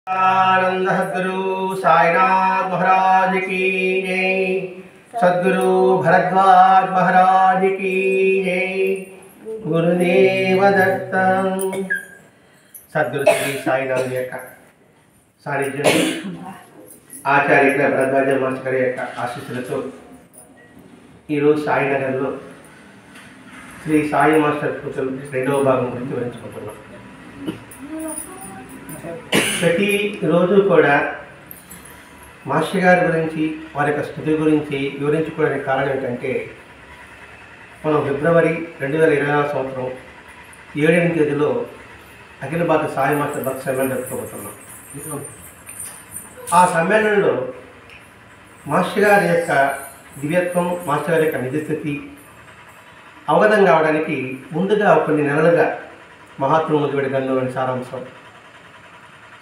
आनंद सद्गुरु साईनाथ महाराज की जय। सद्गुरु भरद्वाज महाराज की जय। गुरुदेव दत्त। सद्गुरु श्री साईनाथ యొక్క సాన్నిధ్యం ఆచార్య భరద్వాజ మాస్టర్ యొక్క ఆశీస్సులతో ఈరోజు సాయినగర్లో శ్రీ సాయి మాస్టర్ కూతురు రెండవ భాగం గురించి వివరించుకుంటున్నాం. ప్రతిరోజు కూడా మాస్టర్ గారి గురించి వారి యొక్క స్థుతి గురించి వివరించుకోవడానికి కారణం ఏంటంటే మనం ఫిబ్రవరి 2024 సంవత్సరం 7వ తేదీలో అఖిల భారత సాయి మాస్టర్ భక్తి సమ్మేళనం జరుపుకోబోతున్నాం. ఆ సమ్మేళనంలో మాస్టర్ గారి యొక్క దివ్యత్వం, మాస్టర్ గారి యొక్క నిజస్థితి అవగతం కావడానికి ముందుగా కొన్ని నెలలుగా మహాత్మ ముదివిడి గంధంలోని సారాంశం,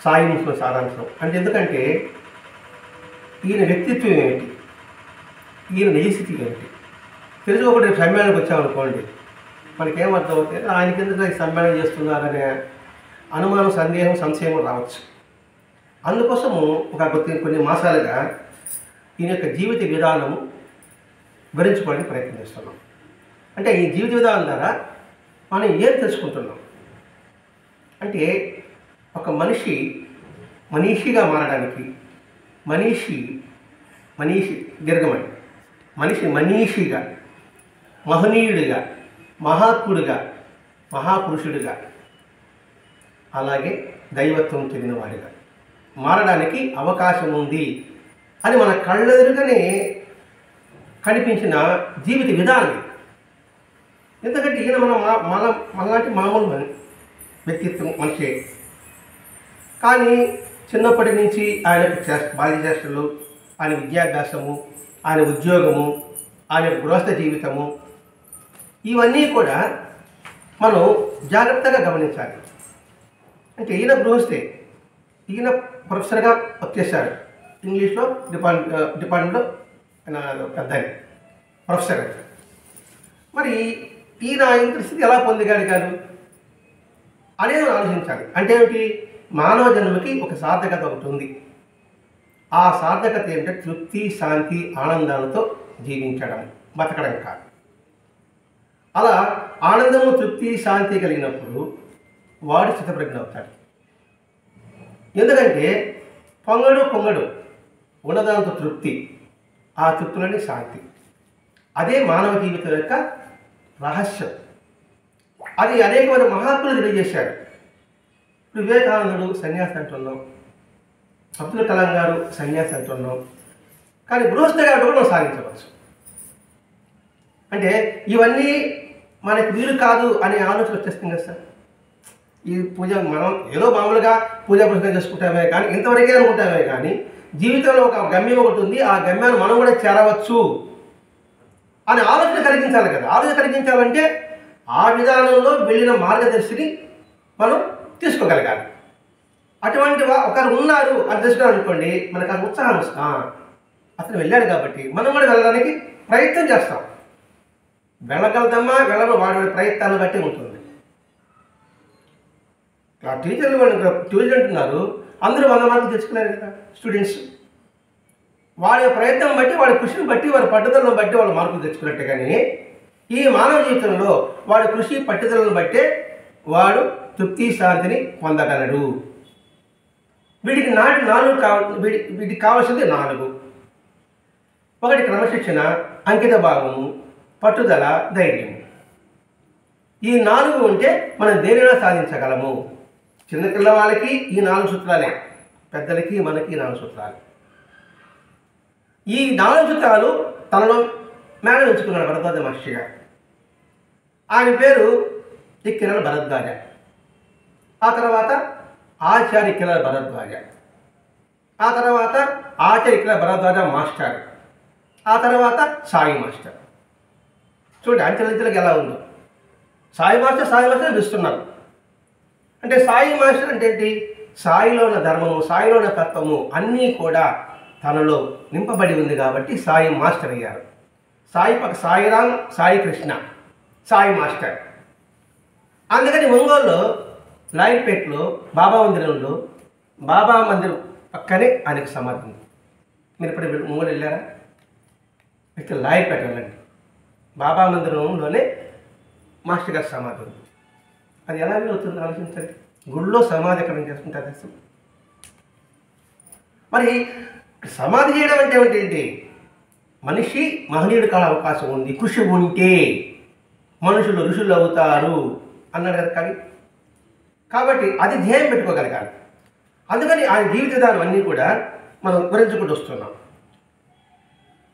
సాయి ముస్లిం సారాంశం అంటే ఎందుకంటే ఈయన వ్యక్తిత్వం ఏమిటి, ఈయన నిజస్థితి ఏమిటి తెలుసుకోకుండా సమ్మేళనకు వచ్చామనుకోండి మనకేమర్థం అవుతుంది, ఆయన కింద ఈ సమ్మేళనం చేస్తున్నారనే అనుమానం, సందేహం, సంశయం రావచ్చు. అందుకోసము కొన్ని మాసాలుగా ఈయన యొక్క జీవిత విధానము వివరించుకోవడానికి ప్రయత్నం చేస్తున్నాం. అంటే ఈ జీవిత విధానం ద్వారా మనం ఏం తెలుసుకుంటున్నాం అంటే ఒక మనీషిగా మారడానికి మనీషిగా, మహనీయుడిగా, మహాత్ముడిగా, మహాపురుషుడిగా, అలాగే దైవత్వం చెందినవాడిగా మారడానికి అవకాశం ఉంది అని మన కళ్ళెదురుగానే కనిపించిన జీవిత విధానం. ఎందుకంటే ఈయన మనలాంటి మామూలు వ్యక్తిత్వం మనిషే, కానీ చిన్నప్పటి నుంచి ఆయన బాల్య చేష్టలు, ఆయన విద్యాభ్యాసము, ఆయన ఉద్యోగము, ఆయన గృహస్థ జీవితము ఇవన్నీ కూడా మనం జాగ్రత్తగా గమనించాలి. అంటే ఈయన గృహస్థే, ఈయన ప్రొఫెసర్గా వచ్చేసారు ఇంగ్లీష్లో డిపార్ట్మెంట్లో పెద్ద ప్రొఫెసర్. మరి ఈయన పరిస్థితి ఎలా పొందగలిగారు అనేది ఆలోచించాలి. అంటే ఏమిటి, మానవ జన్మకి ఒక సార్థకత ఒకటి ఉంది. ఆ సార్థకత ఏంటంటే తృప్తి, శాంతి, ఆనందాలతో జీవించడం, బతకడం కాదు. అలా ఆనందము, తృప్తి, శాంతి కలిగినప్పుడు వాడు చిత్తప్రజ్ఞ అవుతాడు. ఎందుకంటే పొంగడు ఉన్నదాంతో తృప్తి, ఆ తృప్తిలోని శాంతి. అదే మానవ జీవితం యొక్క రహస్యం. అది అనేకమైన మహాత్ములు తెలియజేశారు. వివేకానందుడు సన్యాసి అంటున్నాం, అబ్దుల్ కలాం గారు సన్యాసి అంటున్నాం, కానీ గృహస్థగా కూడా మనం సాధించవచ్చు. అంటే ఇవన్నీ మనకు వీలు కాదు అనే ఆలోచన వచ్చేస్తుంది కదా సార్. ఈ పూజ మనం ఏదో మామూలుగా పూజా పుస్తకం చేసుకుంటామే కానీ, ఇంతవరకే అనుకుంటామే కానీ జీవితంలో ఒక గమ్యం ఒకటి ఉంది, ఆ గమ్యాన్ని మనం కూడా చేరవచ్చు అనే ఆలోచన కలిగించాలి కదా. ఆలోచన కలిగించాలంటే ఆ విధానంలో వెళ్ళిన మార్గదర్శిని మనం తీసుకోగలగాలి. అటువంటి ఒకరు ఉన్నారు అని తెలుసుకోవాలనుకోండి, మనకు అది ఉత్సాహం వస్తుంది. అతను వెళ్ళాడు కాబట్టి మనం కూడా వెళ్ళడానికి ప్రయత్నం చేస్తాం. వెళ్ళగలుగుతామా వెళ్ళడం వాడి ప్రయత్నాన్ని బట్టి ఉంటుంది. ట్యూషన్ అంటున్నారు, అందరూ 100 మార్కులు తెచ్చుకున్నారు కదా స్టూడెంట్స్. వాడి ప్రయత్నం బట్టి, వాడి కృషిని బట్టి, వాడి పట్టుదలను బట్టి వాళ్ళు మార్కులు తెచ్చుకున్నట్టే. కానీ ఈ మానవ జీవితంలో వాడి కృషి, పట్టుదలను బట్టే వాడు తృప్తి, శాంతిని పొందగలడు. వీడికి వీడికి కావాల్సింది 4. ఒకటి క్రమశిక్షణ, అంకిత భావము, పట్టుదల, ధైర్యం. ఈ 4 ఉంటే మనం దేనిలో సాధించగలము. చిన్న పిల్లవాళ్ళకి ఈ 4 సూత్రాలే, పెద్దలకి మనకి 4 సూత్రాలు. ఈ 4 సూత్రాలు తనలో మేడం ఉంచుకున్నాడు భరద్వాజ మహర్షి గారు. ఆయన పేరు కిరణ్ భరద్వాజ. ఆ తర్వాత ఆచార్య కిరణ్ భరద్వాజ, ఆ తర్వాత ఆచార్య కిరణ్ భరద్వాజ మాస్టర్, ఆ తర్వాత సాయి మాస్టర్. చూడండి అంచెలంచెలకు ఎలా ఉందో. సాయి మాస్టర్ పిలుస్తున్నారు. అంటే సాయి మాస్టర్ అంటే ఏంటి, సాయిలో ఉన్న ధర్మము, సాయిలో ఉన్న తత్వము అన్నీ కూడా తనలో నింపబడి ఉంది కాబట్టి సాయి మాస్టర్ అయ్యారు. సాయిరామ్, సాయి కృష్ణ, సాయి మాస్టర్. అందుకని ఒంగోలులో లాయర్పేటలో బాబా మందిరంలో బాబా మందిరం పక్కనే ఆయనకు సమాధి ఉంది. మీరు ఇప్పుడు మూడు వెళ్ళారా? అయితే లాయపేట వెళ్ళండి, బాబా మందిరంలోనే మాస్టర్ గారి సమాధి ఉంది. అది ఎలా అవుతుంది ఆలోచించండి. గుళ్ళో సమాధి ఎక్కడ చేసుకుంటారు అసలు? మరి సమాధి చేయడం అంటే ఏమిటండి? మనిషి మహనీయుడు కాల అవకాశం ఉంది, కృషి ఉంటే మనుషులు ఋషులు అవుతారు అన్నాడు కదా కవి. కాబట్టి అది ధ్యేయం పెట్టుకోగలగాలి. అందుకని ఆయన జీవిత విధానం అన్నీ కూడా మనం వివరించుకుంటూ వస్తున్నాం.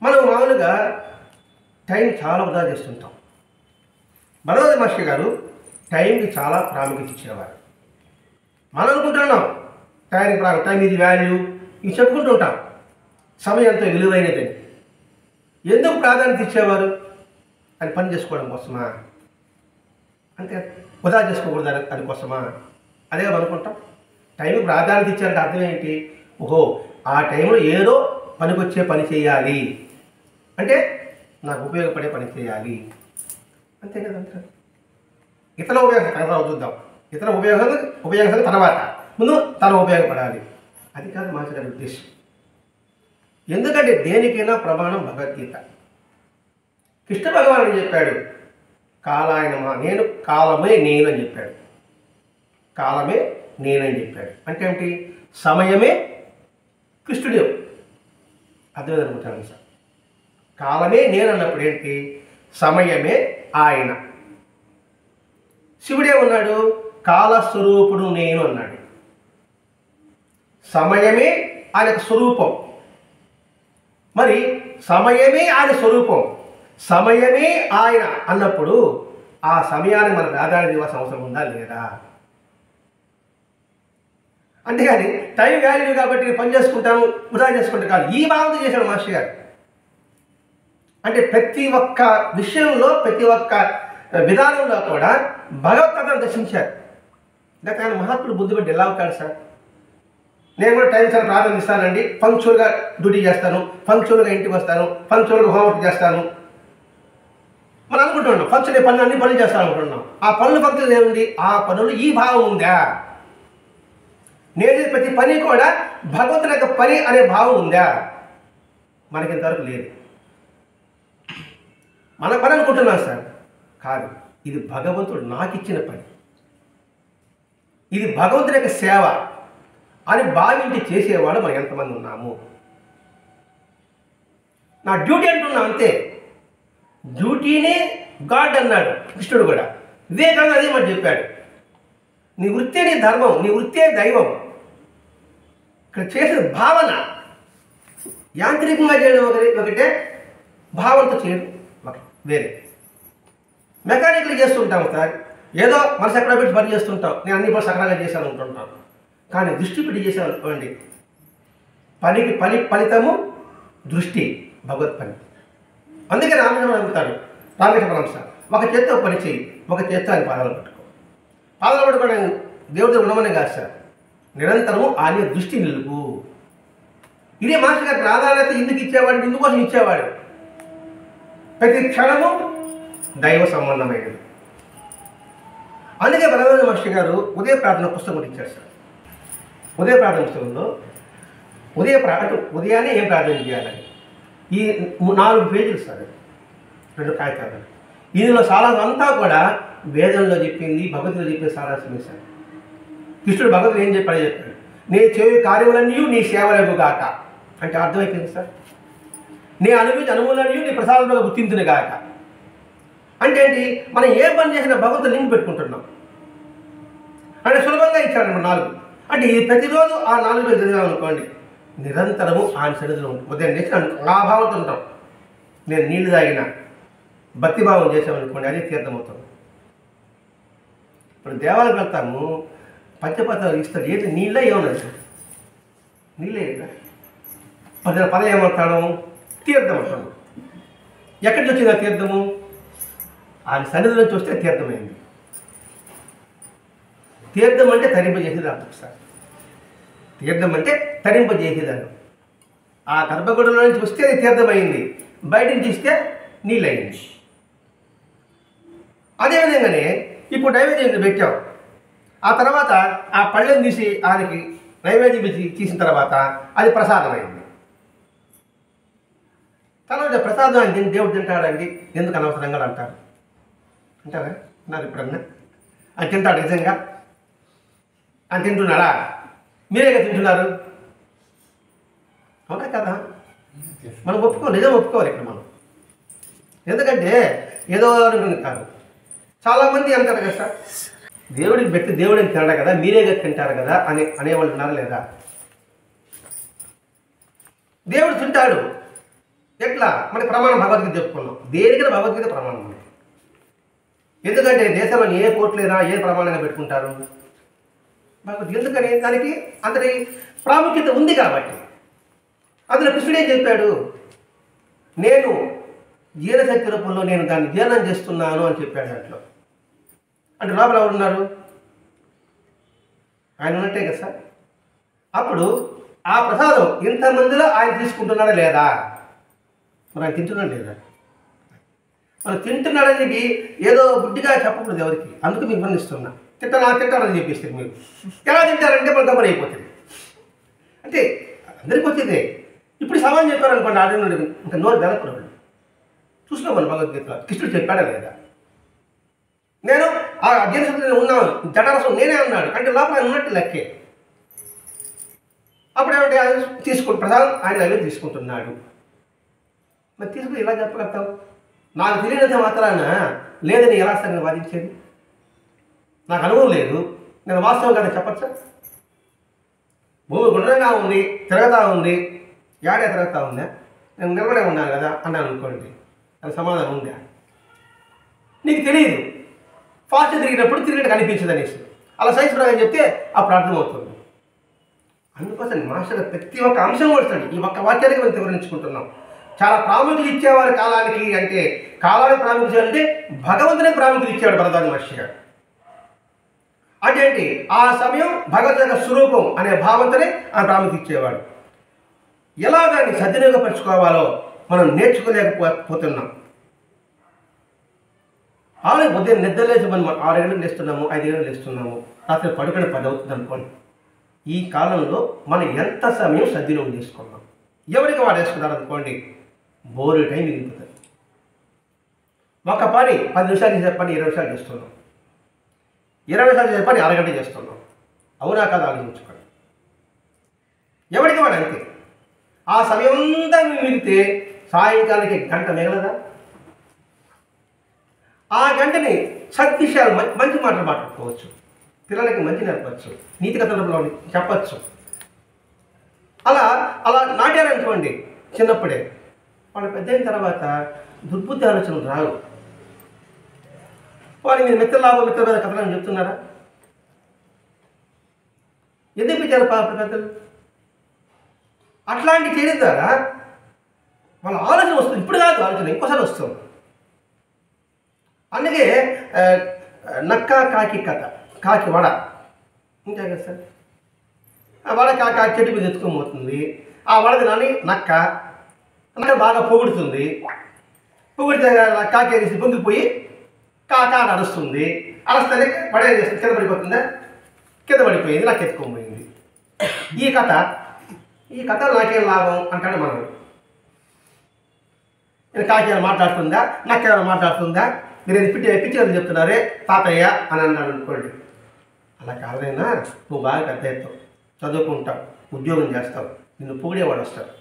మనం మామూలుగా టైం చాలా వృధా చేస్తుంటాం. భరద్వాజ మాస్టర్ గారు టైంకి చాలా ప్రాముఖ్యత ఇచ్చేవారు. మనం అనుకుంటున్నాం టైం ఇది వాల్యూ, ఇవి చెప్పుకుంటూ ఉంటాం, సమయం ఎంతో విలువైనదని. ఎందుకు ప్రాధాన్యత ఇచ్చేవారు? అని పని చేసుకోవడం కోసమా? అంటే వృధా చేసుకోకూడదు దానికోసమా? అదే అనుకుంటాం. టైంకి ప్రాధాన్యత ఇచ్చారంటే అర్థం ఏంటి? ఓహో, ఆ టైంలో ఏదో పనికొచ్చే పని చేయాలి, అంటే నాకు ఉపయోగపడే పని చేయాలి, అంతే కదా. ఇతర ఉపయోగం తర్వాత చూద్దాం, ఇతర ఉపయోగం తర్వాత, ముందు తన ఉపయోగపడాలి. అది కాదు మాస్టర్ గారి ఉద్దేశం. ఎందుకంటే దేనికైనా ప్రమాణం భగవద్గీత. కృష్ణ భగవానుడు చెప్పాడు, కాలాయనమా, నేను కాలమే నేను అని చెప్పాడు. కాలమే నేనని చెప్పాడు అంటే ఏమిటి? సమయమే కృష్ణుడు. అర్థమేదనుకుంటాను సార్. కాలమే నేను అన్నప్పుడు ఏంటి? సమయమే ఆయన. శివుడే ఉన్నాడు, కాలస్వరూపుడు నేను అన్నాడు. సమయమే ఆయన స్వరూపం. మరి సమయమే ఆయన స్వరూపం, సమయమే ఆయన అన్నప్పుడు ఆ సమయాన్ని మన ప్రాధాన్యత ఇవ్వాల్సిన అవసరం ఉందా లేదా? అంతేగాని టైం వాల్యూ కాబట్టి నేను పని చేసుకుంటాను, వృధా చేసుకుంటాను కాదు. ఈ భావంతో చేశాడు మాస్టర్ గారు. అంటే ప్రతి ఒక్క విషయంలో, ప్రతి ఒక్క విధానంలో కూడా భగవద్గీతను దర్శించారు. లేక ఆయన మహాత్ముడు బుద్ధి పెట్టి ఎలా అవుతాడు సార్? నేను కూడా టైం చాలా ప్రాధాన్యత ఇస్తానండి, పంక్చువల్గా డ్యూటీ చేస్తాను, పంక్చువల్గా ఇంటికి వస్తాను, పంక్చువల్గా హోంవర్క్ చేస్తాను. మనం అనుకుంటున్నాం ఫంక్షన్ పనులు అన్ని పనులు చేస్తాను అనుకుంటున్నాం. ఆ పనులు ఫంక్షన్ ఏముంది? ఆ పనులు ఈ భావం ఉందా? నేను ప్రతి పని కూడా భగవంతుని యొక్క పని అనే భావం ఉందా? మనకింతవరకు లేదు. మన పని అనుకుంటున్నాం సార్, కాదు. ఇది భగవంతుడు నాకు ఇచ్చిన పని, ఇది భగవంతుని యొక్క సేవ అని భావించి చేసేవాడు మనం ఎంతమంది ఉన్నాము? నా డ్యూటీ అంటున్నాం అంతే. డ్యూటీనే గాడ్ అన్నాడు కృష్ణుడు కూడా. వివేకానంద అదే మాట చెప్పాడు, నీ వృత్తే నీ ధర్మం, నీ వృత్తే దైవం. ఇక్కడ చేసిన భావన యాంత్రికంగా చేయడం ఒకటే, భావంతో చేయడం వేరే. మెకానికల్ చేస్తుంటాం సార్, ఏదో మనసు ఎక్కడ పెట్టి పని చేస్తుంటాం, నేను అన్ని పని సక్రమంగా చేశాను అనుకుంటాం. కానీ దృష్టి పెట్టి చేశాను అనుకోండి, పనికి పని ఫలితము దృష్టి, భగవత్ పని. అందుకే రామకృష్ణ అడుగుతాడు, రామకృష్ణ పరమహంస, ఒక చేత్తో పని చేయి, ఒక చేత్తో ఆయన పాదాలు పట్టుకో. పాదాలు పట్టుకోవడం దేవుడితో ఉండమనే కాదు సార్, నిరంతరము ఆయన దృష్టి నిలుపు. ఇదే మాస్టర్ గారి ప్రాధాన్యత ఎందుకు ఇచ్చేవాడు, ఇందుకోసం ఇచ్చేవాడు. ప్రతి క్షణము దైవ సంబంధమైనది. అందుకే భరద్వాజ మాస్టర్ గారు ఉదయ ప్రార్థన పుస్తకం ఇచ్చారు సార్. ఉదయ ప్రార్థన పుస్తకంలో ఉదయాన్నే ఏం ప్రార్థన చేయాలని ఈ 4 పేజీలు సార్, 2 కాగితాలు. ఇందులో సారాంశం అంతా కూడా వేదంలో చెప్పింది, భగవద్గీతలో చెప్పిన సారాంశమే సార్. కృష్ణుడు భగవద్గీత ఏం చెప్పాడు? నేను చేయు కార్యములన్నీ నీ సేవలకు గాక అంటే అర్థమైపోయింది సార్. నేను అనుభవించే అనుభవాలన్నీ నీ ప్రసాదంలో గుర్తించిన గాక అంటే ఏంటి? మనం ఏ పని చేసినా భగవంతుడు లింక్ పెట్టుకుంటున్నాం అంటే సులభంగా ఇచ్చాడు 4. అంటే ఈ ప్రతిరోజు ఆ 4 రోజులు చదివాం అనుకోండి, నిరంతరము ఆయన సన్నిధిలో ఉంటుంది. ఉదయం చేసి ఆ భావంతో ఉంటాం. నేను నీళ్లు తాగిన భక్తిభావం చేసామనుకోండి, అదే తీర్థమవుతాం. ఇప్పుడు దేవాలకు వెళ్తాము, పంచపత్రాలు ఇస్తారు, ఏంటి నీళ్ళే ఏమన్నది? నీళ్ళే కదా. పదం ఏమంటాను? తీర్థం అంటాను. ఎక్కడికి వచ్చింది ఆ తీర్థము? ఆయన సన్నిధి నుంచి వస్తే తీర్థమైంది. తీర్థం అంటే తరింపజేసేది అర్థం సార్. తీర్థం అంటే తరింపజేసేదాన్ని. ఆ గర్భగుడిలో నుంచి వస్తే అది తీర్థమైంది, బయట నుంచి ఇస్తే నీళ్ళయింది. అదేవిధంగానే ఇప్పుడు నైవేద్యం పెట్టాం, ఆ తర్వాత ఆ పళ్ళెం తీసి ఆయనకి నైవేద్యం తీసిన తర్వాత అది ప్రసాదం అయింది. తర్వాత ప్రసాదం అయింది దేవుడు తింటాడండి ఎందుకు అనవసరంగా అంటారు అంటారా? అన్నారు ఇప్పుడన్నా అది తింటాడు నిజంగా అని తింటున్నాడా? మీరేగా తింటున్నారు, అవునా కదా? మనం నిజం ఒప్పుకోవాలి ఇక్కడ మనం. ఎందుకంటే ఏదో కాదు. చాలామంది అంటారు కదా సార్, దేవుడికి పెట్టి దేవుడిని తినడు కదా, మీరేగా తింటారు కదా అనేవాళ్ళు ఉన్నారు లేదా? దేవుడు తింటాడు. ఎట్లా? మనకి ప్రమాణం భగవద్గీత చెప్పుకున్నాం. దేనికైనా భగవద్గీత ప్రమాణం ఉంది. ఎందుకంటే దేశంలో ఏ కోర్టులైనా ఏ ప్రమాణంగా పెట్టుకుంటారు భగవద్గీత. ఎందుకని? దానికి అంతటి ప్రాముఖ్యత ఉంది కాబట్టి. అందులో కృష్ణుడు ఏం చెప్పాడు? నేను జీర్ణశక్తి రూపంలో నేను దాన్ని జీర్ణం చేస్తున్నాను అని చెప్పాడు దాంట్లో. అంటే లోపల ఎవరున్నారు? ఆయన ఉన్నట్టే కదా సార్. అప్పుడు ఆ ప్రసాదం ఇంతమందిలో ఆయన తీసుకుంటున్నాడా లేదా? మరి ఆయన తింటున్నాడు లేదా? మనం తింటున్నాడని ఏదో బుద్ధిగా చెప్పకూడదు ఎవరికి. అందుకు మీకు వర్ణిస్తున్నా. తింటాడని చెప్పేస్తే మీరు ఎలా తింటారంటే మన గమనం అయిపోతుంది. అంటే అందరికీ వచ్చేదే. ఇప్పుడు సమానం చెప్పారనుకోండి, ఆడిన ఇంకా నోరు వెనక్కున్నాడు. చూసినాం మన భగవద్గీతలో కృష్ణుడు చెప్పాడా లేదా? నేను ఆ అధ్యయన ఉన్నాను, జఠరసం నేనే అన్నాడు అంటే లోపల ఉన్నట్టు లెక్కే. అప్పుడు ఏమంటే ఆయన ప్రసాదం ఆయన దగ్గర తీసుకుంటున్నాడు. మరి తీసుకుని ఇలా చెప్పగలుగుతావు? నాకు తెలియనంత మాత్రాన లేదని ఎలా సరే వాదించేది? నాకు అనుభవం లేదు, నేను వాస్తవంగా చెప్పచ్చా? భూమి గుండ్రంగా ఉంది, తిరగతా ఉంది, ఏడే తిరగతా ఉందా? నేను నిలబడే ఉన్నాను కదా అన్నాను అనుకోండి, అది సమాధానం ఉందా? నీకు తెలియదు. ఫాస్ట్ తిరిగినప్పుడు తిరిగినట్టు కనిపించదు అనేసి అలా సైన్స్ ప్రకారం చెప్తే అప్పుడు అర్థమవుతుంది. అందుకోసం మాస్టర్ ప్రతి ఒక్క అంశం కొడుతాడు. ఈ ఒక్క వాక్యానికి మనం వివరించుకుంటున్నాం. చాలా ప్రాముఖ్యత ఇచ్చేవారు కాలానికి. అంటే కాలానికి ప్రాముఖ్యత అంటే భగవంతునికి ప్రాముఖ్యత ఇచ్చాడు భరద్వాజ మహర్షి గారు. అంటే ఏంటి? ఆ సమయం భగవద్ యొక్క స్వరూపం అనే భావంతోనే ఆ ప్రాముఖ్యత ఇచ్చేవాడు. ఎలా దాన్ని సద్వినియోగపరచుకోవాలో మనం నేర్చుకోలేకపోతున్నాం. ఆల్రెడీ ఉదయం నిద్రలేసి మనం 6 గంటలకు లేస్తున్నాము, 5 గంటలకు లేస్తున్నాము, రాత్రి పడుకుని 10 అవుతుంది అనుకోండి. ఈ కాలంలో మనం ఎంత సమయం సద్వినియోగం చేసుకున్నాం? ఎవరికి వాడు వేసుకున్నారు అనుకోండి, బోరు టైం మిగిలిపోతుంది. ఒక పని 10 నిమిషాలు చేసే పని 20 నిమిషాలు చేస్తున్నాం, 20 నిమిషాలు చేసే పని అరగంట చేస్తున్నాం. అవునా కాదు? ఆలోచించుకోండి. ఎవరికి వాడు అంతే. ఆ సమయం అంతా మిగిలితే సాయంకాలానికి గంట మిగలదా? ఆ గంటని సద్విషయాలు మంచి మాటలు మాట్లాడుకోవచ్చు, పిల్లలకి మంచి నేర్పచ్చు, నీతి కథలలో చెప్పచ్చు. అలా అలా నాటారనుకోండి చిన్నప్పుడే, వాళ్ళు పెద్ద అయిన తర్వాత దుర్బుద్ధి ఆలోచనలు రావు. వారి మీరు మిత్రలాభం మిత్రభేద కథలను చెప్తున్నారా? ఎందుకు పెట్టారు పెద్దలు? అట్లాంటి చేయడం ద్వారా వాళ్ళ ఆలోచన వస్తుంది. ఇప్పుడు కాదు ఆలోచన, ఇంకోసారి వస్తుంది. అందుకే నక్క కాకి కథ, కాకి వడ అంతే కదా సార్. ఆ వడ కాకి చెట్టు మీద ఎత్తుకోబోతుంది. ఆ వడది నాని నక్క బాగా పొగుడుతుంది. పొగిడితే కాకి వేసి పొంగిపోయి కాకా నడుస్తుంది. అరస్తేనే వడ ఏం చేస్తుంది? కింద పడిపోతుందా? కింద పడిపోయింది, నాకు ఎత్తుకోబోయింది. ఈ కథ నాకేం లాభం అంటాడు మనడు. నేను కాకి ఏమైనా మాట్లాడుతుందా, నక్కేమైనా మాట్లాడుతుందా, మీరు పిచ్చి చెప్తున్నారే తాతయ్య అని అన్నాడు అనుకోండి. అలా కాదైనా నువ్వు బాగా పెద్ద అవుతావు, చదువుకుంటావు, ఉద్యోగం చేస్తావు, నిన్ను పొగిడేవాడు వస్తాడు,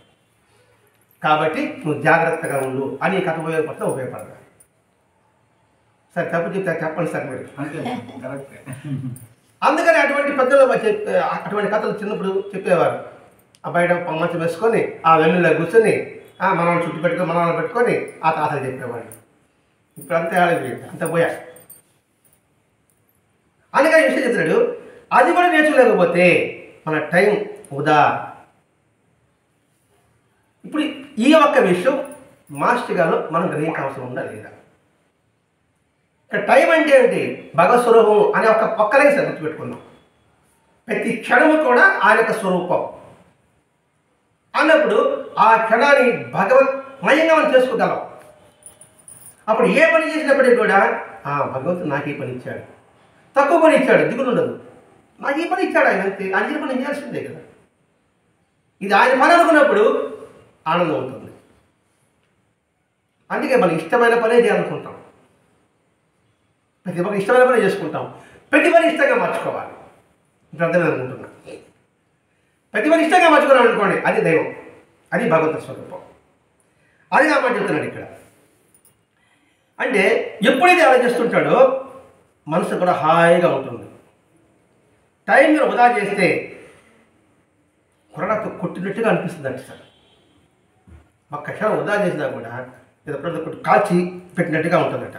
కాబట్టి నువ్వు జాగ్రత్తగా ఉండు అని కథ ఉపయోగపడతా. సార్ తప్పు చెప్తే చెప్పండి సార్ మీరు. అందుకని అటువంటి పెద్దలు అటువంటి కథలు చిన్నప్పుడు చెప్పేవారు. ఆ బయట మంచం వేసుకొని ఆ వెన్నులో కూర్చొని మనల్ని చుట్టూ పెట్టుకొని మనల్ని పెట్టుకొని ఆ తాతలు చెప్పేవాడు. ఇప్పుడు అంతే అంత పోయా. అందుకని విషయం చెప్తున్నాడు, అది కూడా నేర్చుకోలేకపోతే మన టైం వృధా. ఇప్పుడు ఈ ఒక్క విషయం మాస్టర్ గారు మనం గ్రహించాల్సి ఉందా లేదా? ఇక్కడ టైం అంటే ఏంటి? భగవత్ స్వరూపం అనే ఒక పక్కనే గుర్తుపెట్టుకున్నాం. ప్రతి క్షణము కూడా ఆయన యొక్క స్వరూపం అన్నప్పుడు ఆ క్షణాన్ని భగవత్మయంగా మనం చేసుకోగలం. అప్పుడు ఏ పని చేసినప్పటికీ కూడా భగవంతుడు నాకు ఈ పని ఇచ్చాడు, తక్కువ పని ఇచ్చాడు, దిగులు ఉండదు. నాకు ఈ పని ఇచ్చాడు ఆయన, అంతే. ఆయన పని నేను చేయాల్సిందే కదా. ఇది ఆయన పని అనుకున్నప్పుడు ఆనందం ఉంటుంది. అందుకే మనకి ఇష్టమైన పనే చేయాలనుకుంటాం, ప్రతి ఒక్కరికి ఇష్టమైన పనే చేసుకుంటాం. ప్రతి పని ఇష్టంగా మార్చుకోవాలి. ఇప్పుడు అర్థమే అనుకుంటున్నా. ప్రతి పని ఇష్టంగా మార్చుకున్నాం అనుకోండి, అది దైవం, అది భగవంతుడి స్వరూపం. అది నా మాట చెప్తున్నాడు ఇక్కడ. అంటే ఎప్పుడైతే అలా చేస్తుంటాడో మనసు కూడా హాయిగా ఉంటుంది. టైం మీరు వృధా చేస్తే కొరడాతో కొట్టినట్టుగా అనిపిస్తుంది అంటే సార్. ఒక్క క్షణం వృధా చేసినా కూడా ఏదో కొట్టి కాల్చి పెట్టినట్టుగా ఉంటుందట.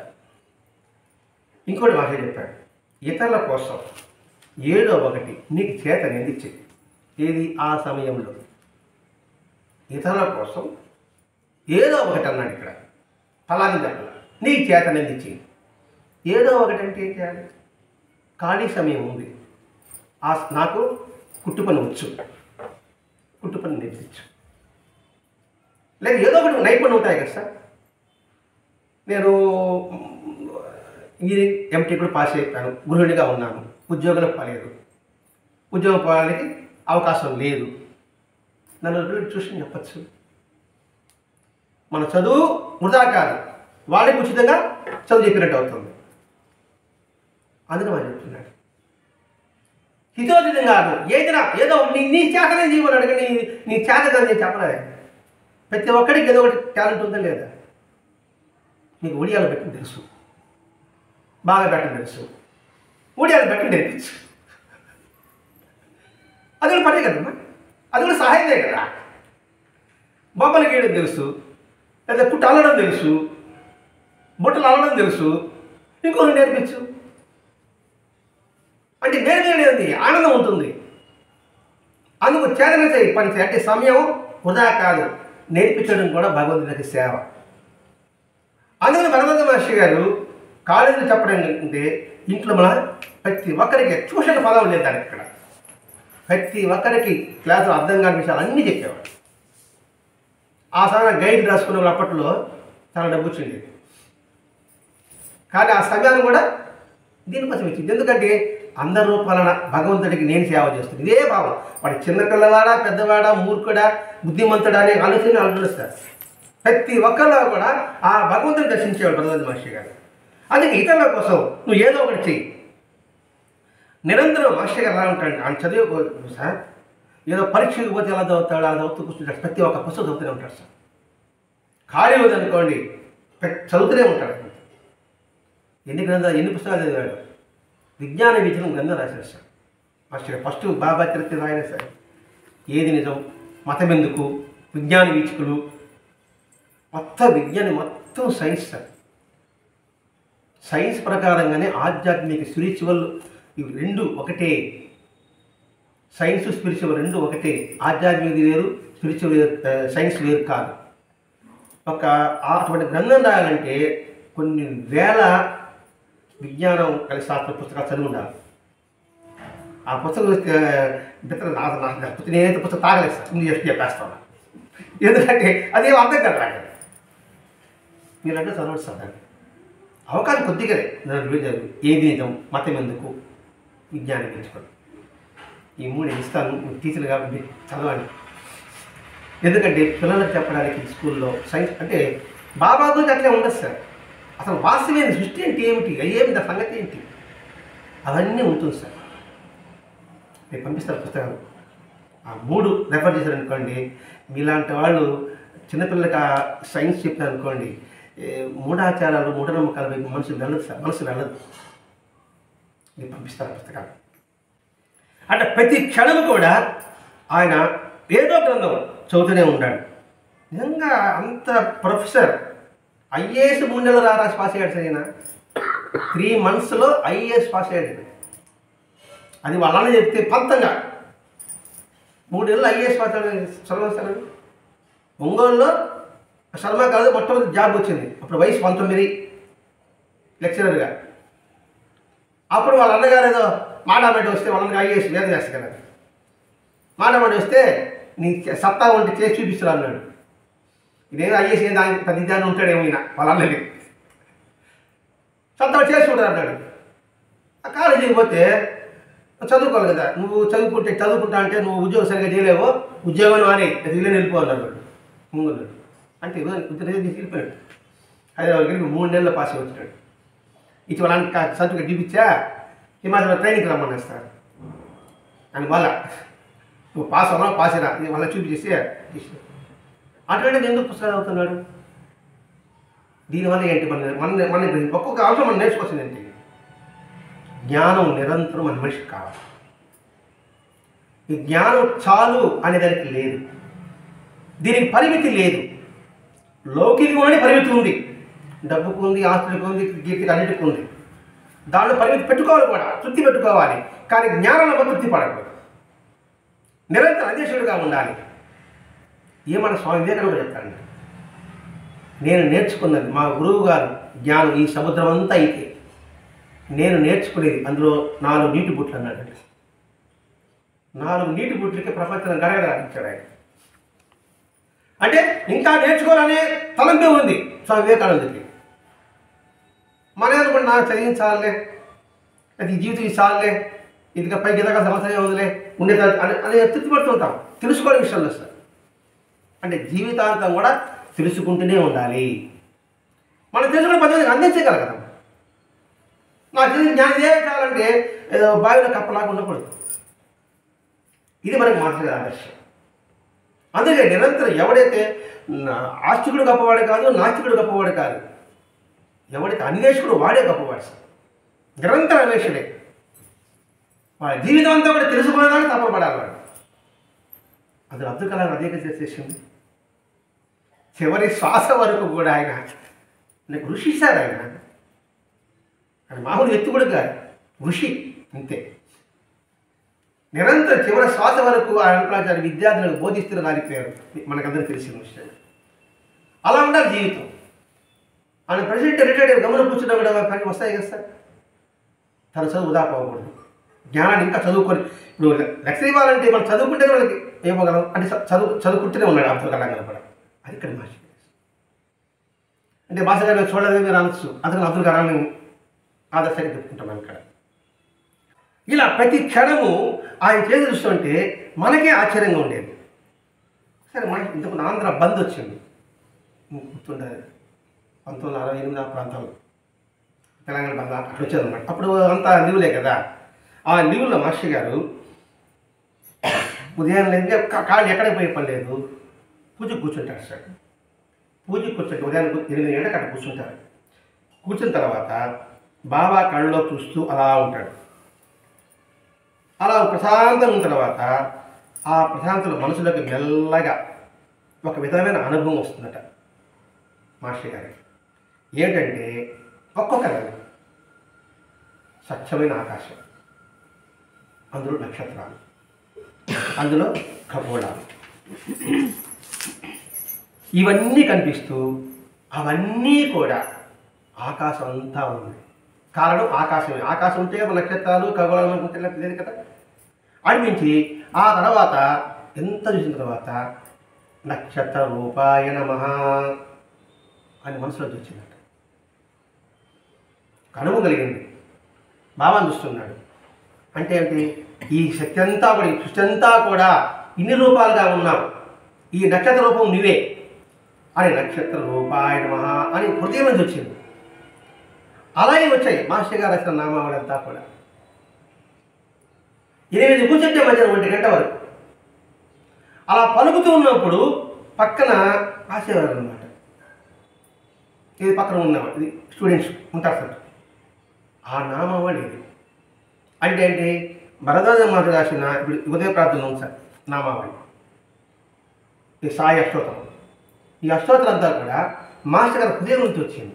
ఇంకోటి మాట చెప్పాడు, ఇతరుల కోసం ఏదో ఒకటి నీకు చేతనేది చెయ్యి. ఏది ఆ సమయంలో ఇతరుల కోసం ఏదో ఒకటి అన్నాడు ఇక్కడ. ఫలాని చెప్పాలి, నీకు చేతనేది చెయ్యి. ఏదో ఒకటి అంటే ఏం చేయాలి? ఖాళీ సమయం ఉంది, నాకు కుట్టు పని వచ్చు, కుట్టు పని నేర్పించు. లేదా ఏదో ఒకటి నైపుణ్యం ఉంటాయి కదా సార్. నేను ఈ ఎంటీ కూడా పాస్ అయిపోయాను, గృహిణిగా ఉన్నాను, ఉద్యోగం పోలేదు, ఉద్యోగం పోవడానికి అవకాశం లేదు, నన్ను ట్యూషన్ చెప్పచ్చు. మన చదువు వృధా కాదు, వాళ్ళకి ఉచితంగా చదువు చెప్పినట్టు అవుతుంది. అందుకని వాళ్ళు చెప్తున్నాడు హితోచితం కాదు. ఏదైనా ఏదో నీ చేతనే జీవనం అడిగి నీ చేత కాదు నేను చెప్పలేదు. ప్రతి ఒక్కడికి ఏదో ఒకటి టాలెంట్ ఉందా లేదా? నీకు ఒడియాలు పెట్టడం తెలుసు, బాగా పెట్టడం తెలుసు, ఒడియాలు పెట్టడం నేర్పించు. అది కూడా పడే కదమ్మా, అది కూడా సహాయమే కదా. బొమ్మలు గీయడం తెలుసు, లేదా కుట్టు అల్లడం తెలుసు, బుట్టలు అల్లడం తెలుసు, ఇంకొకరు నేర్పించు. అంటే నేర్పేది ఆనందం ఉంటుంది. అందుకు చేతన చేయి పని చేయి. అంటే సమయం వృధా కాదు, నేర్పించడం కూడా భగవంతుడికి సేవ. అందుకని భగవంత మహర్షి గారు కాలేజీలో చెప్పడం అంటే ఇంట్లో మన ప్రతి ఒక్కరికి ట్యూషన్ పదం లేదు దానికి. ఇక్కడ ప్రతి ఒక్కరికి క్లాసులో అర్థం కాని విషయాలు అన్నీ చెప్పేవాడు. ఆ సమయం గైడ్ రాసుకునే వాళ్ళు అప్పట్లో చాలా డబ్బు వచ్చింది, కానీ ఆ సమయాన్ని కూడా దీనికోసం ఇచ్చింది. ఎందుకంటే అందరి రూపాలన భగవంతుడికి నేను సేవ చేస్తుంది, ఇదే భావం. వాడి చిన్న పిల్లవాడా, పెద్దవాడా, మూర్ఖుడా, బుద్ధిమంతుడా అనే ఆలోచిస్తారు. ప్రతి ఒక్కరిలో కూడా ఆ భగవంతుని దర్శించేవాడు భగవంత మహర్షి గారు. అందుకే ఇతరుల కోసం నువ్వు ఏదో ఒకటి చెయ్యి. నిరంతరం మహర్షి గారు ఎలా ఉంటాడు, ఆయన చదివే సార్ ఏదో పరీక్షకు పోతే ఎలా చదువుతాడు, అలా చదువుతూ కూర్చుంటాడు. ప్రతి ఒక్క పుస్తకం చదువుతూనే ఉంటాడు సార్. ఖాళీ ఉందనుకోండి చదువుతూనే ఉంటాడు. ఎన్ని పుస్తకాలు చదివాడు? విజ్ఞాన విజయం గ్రంథం రాశారు సార్ మహర్షి గారు. ఫస్ట్ బాబా చరిత్ర రాయన సార్. ఏది నిజం, మతం ఎందుకు, విజ్ఞాన వీక్షకులు, మొత్తం విజ్ఞానం, మొత్తం సైన్స్ సార్. సైన్స్ ప్రకారంగానే ఆధ్యాత్మిక స్పిరిచువల్ ఇవి రెండు ఒకటే. సైన్స్ స్పిరిచువల్ రెండు ఒకటే. ఆధ్యాత్మికది వేరు, స్పిరిచువల్ వేరు, సైన్స్ వేరు కాదు. అటువంటి గ్రంథం రాయాలంటే కొన్ని వేల విజ్ఞానం కలిసి శాస్త్ర పుస్తకాలు చదివి ఉండాలి. ఆ పుస్తకం నేనైతే పుస్తకం తాగలేదు సార్, ముందు ಎಷ್ಟು చెప్పేస్తాను. ఎందుకంటే అదేం అర్థం కదా నాకు. మీరంటే చదవండి సార్, దాన్ని అవకాశం కొద్దిగానే ఏది నిజం, మతం ఎందుకు, విజ్ఞానం పెంచుకోండి. ఈ మూడు ఇస్తాను, టీచర్లు కాబట్టి చదవండి. ఎందుకంటే పిల్లలకు చెప్పడానికి స్కూల్లో సైన్స్ అంటే బాబా గురించి అట్లే ఉండదు సార్. అసలు వాస్తవమైన సృష్టి అంటే ఏమిటి, ఏమిటి సంగతి ఏంటి, అవన్నీ ఉంటుంది సార్. నేను పంపిస్తారు పుస్తకాలు. ఆ మూడు రెఫర్ చేశారనుకోండి, మీలాంటి వాళ్ళు చిన్నపిల్లలకి ఆ సైన్స్ చెప్పారనుకోండి, మూఢాచారాలు మూఢనమ్మకాల వైపు మనసు వెళ్ళదు సార్, మనసు వెళ్ళదు. నేను పంపిస్తారు పుస్తకాలు. అంటే ప్రతి క్షణం కూడా ఆయన ఏదో గ్రంథం చదువుతూనే ఉన్నాడు. నిజంగా అంత ప్రొఫెసర్. ఐఏఎస్ 3 నెలలు రాసి పాస్ అయ్యాడు సార్. ఆయన 3 monthsలో ఐఏఎస్ పాస్ అయ్యాడు. అది వాళ్ళని చెప్తే పంతంగా 3 నెలలు ఐఏఎస్ పాస్ అయ్యాడు శర్మ సార్. ఒంగోలులో శర్మ కాదు మొట్టమొదటి జాబ్ వచ్చింది. అప్పుడు వయసు 19 లెక్చరర్గా. అప్పుడు వాళ్ళ అన్నగారు ఏదో మాటామెట్టి వస్తే వాళ్ళకి ఐఏఎస్ వేద చేస్తారు కదా, మాటామెట్టి వస్తే నీ సత్తా ఉంటే చేసి చూపిస్తారు అన్నాడు. ఇదేదో ఐఏఎస్ ఏదో ఆయన పెద్ద దాన్ని ఉంటాడేమో ఈయన వాళ్ళ అన్నది సత్తా చేసుకుంటారు అన్నాడు. ఆ కాలేజీకి పోతే చదువుకోవాలి కదా, నువ్వు చదువుకుంటా అంటే నువ్వు ఉద్యోగం సరిగ్గా చేయలేవో ఉద్యోగం అని ఇల్లు వెళ్ళిపోవాలి వాడు ముందు అంటే ఉద్యోగం వెళ్ళిపోయాడు. హైదరాబాద్కి వెళ్ళి 3 నెలలు పాస్ అయి వచ్చినాడు. ఇచ్చి వాళ్ళకి సర్టిఫికేట్ చూపించా హిమాచల్ ట్రైనింగ్కి రమ్మనేస్తారు అని వాళ్ళ నువ్వు పాస్ అవ్వడం పాస్ అయినా వాళ్ళ చూపించేసి అటువంటి ఎందుకు పుస్తకాలు అవుతున్నాడు? దీనివల్ల ఏంటి మన ఒక్కొక్క అంశం మనం నేర్చుకోవాల్సింది ఏంటి? జ్ఞానం నిరంతరం మన మనిషికి కావాలి. ఈ జ్ఞానం చాలు అనే దానికి లేదు, దీనికి పరిమితి లేదు. లౌకికమైన పరిమితి ఉంది, డబ్బుకు ఉంది, ఆస్తులకు ఉంది, కీర్తికి అన్నిటికి ఉంది. దాంట్లో పరిమితి పెట్టుకోవాలి కూడా, తృప్తి పెట్టుకోవాలి. కానీ జ్ఞానంలో తృప్తి పడకూడదు, నిరంతరం అధ్యక్షుడిగా ఉండాలి. ఏమన్నా స్వామి వివేకానంద చెప్తారండి, నేను నేర్చుకున్నది మా గురువు గారు జ్ఞానం ఈ సముద్రం అంతా అయితే నేను నేర్చుకునేది అందులో 4 నీటి బుట్లు అన్నాడండి. 4 నీటి బుట్లకి ప్రపంచం గడగడాడించాడు ఆయన. అంటే ఇంకా నేర్చుకోవాలనే తలంపే ఉంది స్వామి వివేకానందకి. మన కూడా నాకు చదివించాలే, అది జీవితం చాలే, ఇదిగా పైకి ఎదగా సమస్య ఉందిలే ఉండే అని తృప్తి పడుతుంటాం తెలుసుకోవడం విషయంలో సార్. అంటే జీవితాంతం కూడా తెలుసుకుంటూనే ఉండాలి. మనం తెలుసుకునే పద్ధతిని అందించగలగడం. నాకు తెలిసి జ్ఞానం చేయాలంటే ఏదో బావిలో కప్పలాగా ఉండకూడదు. ఇది మనకి మాట్లాడే ఆదర్శం. అందుకే నిరంతరం ఎవడైతే ఆస్తికుడు గొప్పవాడు కాదు, నాస్తికుడు గొప్పవాడు కాదు, ఎవడైతే అన్వేషకుడు వాడే గొప్పవాడు సార్. నిరంతర అన్వేషుడే. వాడి జీవితం అంతా కూడా తెలుసుకునేదాన్ని తప్పపడాలి వాడు. అది అబ్దుల్ కలాం అదే చేసేసింది. చివరి శ్వాస వరకు కూడా ఆయన నాకు ఋషి సార్. ఆయన మామూలు ఎత్తుకుడు కాదు, ఋషి అంతే. నిరంతరం చివరి శ్వాస వరకు ఆయన విద్యార్థులకు బోధిస్తున్న దానికి పేరు మనకందరికీ తెలిసిన విషయం. అలా ఉండాలి జీవితం. ఆయన ప్రెసిడెంట్ రిటైర్డ్ గమనం కూర్చున్నా కూడా పని వస్తాయి కదా సార్. తన చదువు వృధా పోకూడదు. జ్ఞానాన్ని ఇంకా చదువుకొని ఇప్పుడు లక్ష్యం ఇవ్వాలంటే మనం చదువుకుంటే వాళ్ళకి ఏమగలం అంటే చదువుకుంటూనే ఉన్నాడు అబ్దుల్ కలాం గారు కూడా. అది ఇక్కడ భాష అంటే భాష గారిని చూడలేదు మీరు అనొచ్చు, అందుకని అబ్దుల్ కలాంని ఆదర్శంగా చెప్పుకుంటున్నాం ఇక్కడ. ఇలా ప్రతి క్షణము ఆయన చేసి చూస్తుంటే మనకే ఆశ్చర్యంగా ఉండేది. సరే మనకి ఇంతకుముందు ఆంధ్ర బంద్ వచ్చింది గుర్తుండేది 1968 ఆ ప్రాంతంలో తెలంగాణ బంద్ అక్కడ వచ్చేదన్నమాట. అప్పుడు అంతా లీవులే కదా. ఆ లీవుల్లో మాస్టర్ గారు ఉదయం లేదు కాళ్ళు ఎక్కడికి పోయే పని లేదు, పూజకు కూర్చుంటారు సార్. పూజకు కూర్చుంటే ఉదయం 8 గంటలకు అక్కడ కూర్చుంటారు. కూర్చున్న తర్వాత బాబా కళ్ళలో చూస్తూ అలా ఉంటాడు. అలా ప్రశాంతంగా ఉన్న తర్వాత ఆ ప్రశాంతలో మనసులోకి మెల్లగా ఒక విధమైన అనుభవం వస్తుందట మాస్టర్ గారికి. ఏంటంటే ఒక్కొక్కరు స్వచ్ఛమైన ఆకాశం, అందులో నక్షత్రాలు, అందులో ఖగోళాలు, ఇవన్నీ కనిపిస్తూ అవన్నీ కూడా ఆకాశం అంతా ఉంది. కారణం ఆకాశమే. ఆకాశం ఉంటే నక్షత్రాలు ఖగోళాలు ఉంటే లేదు కదా. అనిపించి ఆ తర్వాత ఎంత చూసిన తర్వాత నక్షత్ర రూపాయ నమః అని మనసులో వచ్చిందట. కనుమ కలిగింది. బాబాను చూస్తున్నాడు. అంటే ఏంటి? ఈ శక్తి అంతా కూడా, ఈ సృష్టి అంతా కూడా ఇన్ని రూపాలుగా ఉన్నాం, ఈ నక్షత్ర రూపం నువ్వే అని నక్షత్ర రూపాయ నమః అని హృదయం నుంచి వచ్చింది. అలాగే వచ్చాయి మాస్టర్ గారు రాసిన నామావళంతా కూడా. 8 కూర్చుంటే మధ్యాహ్నం 1 గంట వరకు అలా పలుకుతూ ఉన్నప్పుడు పక్కన రాసేవారు అనమాట. ఇది పక్కన ఉన్నవాడు, ఇది స్టూడెంట్స్ ఉంటారు సార్. ఆ నామావళి ఇది అంటే ఏంటి? భరద్వాజ మాట రాసిన ఇప్పుడు ఉదయ ప్రార్థనలో ఉంది సార్ నామావళి, ఈ సాయి అష్టోత్తరం. ఈ అష్టోత్తరం అంతా కూడా మాస్టర్ గారి హృదయం నుంచి వచ్చింది.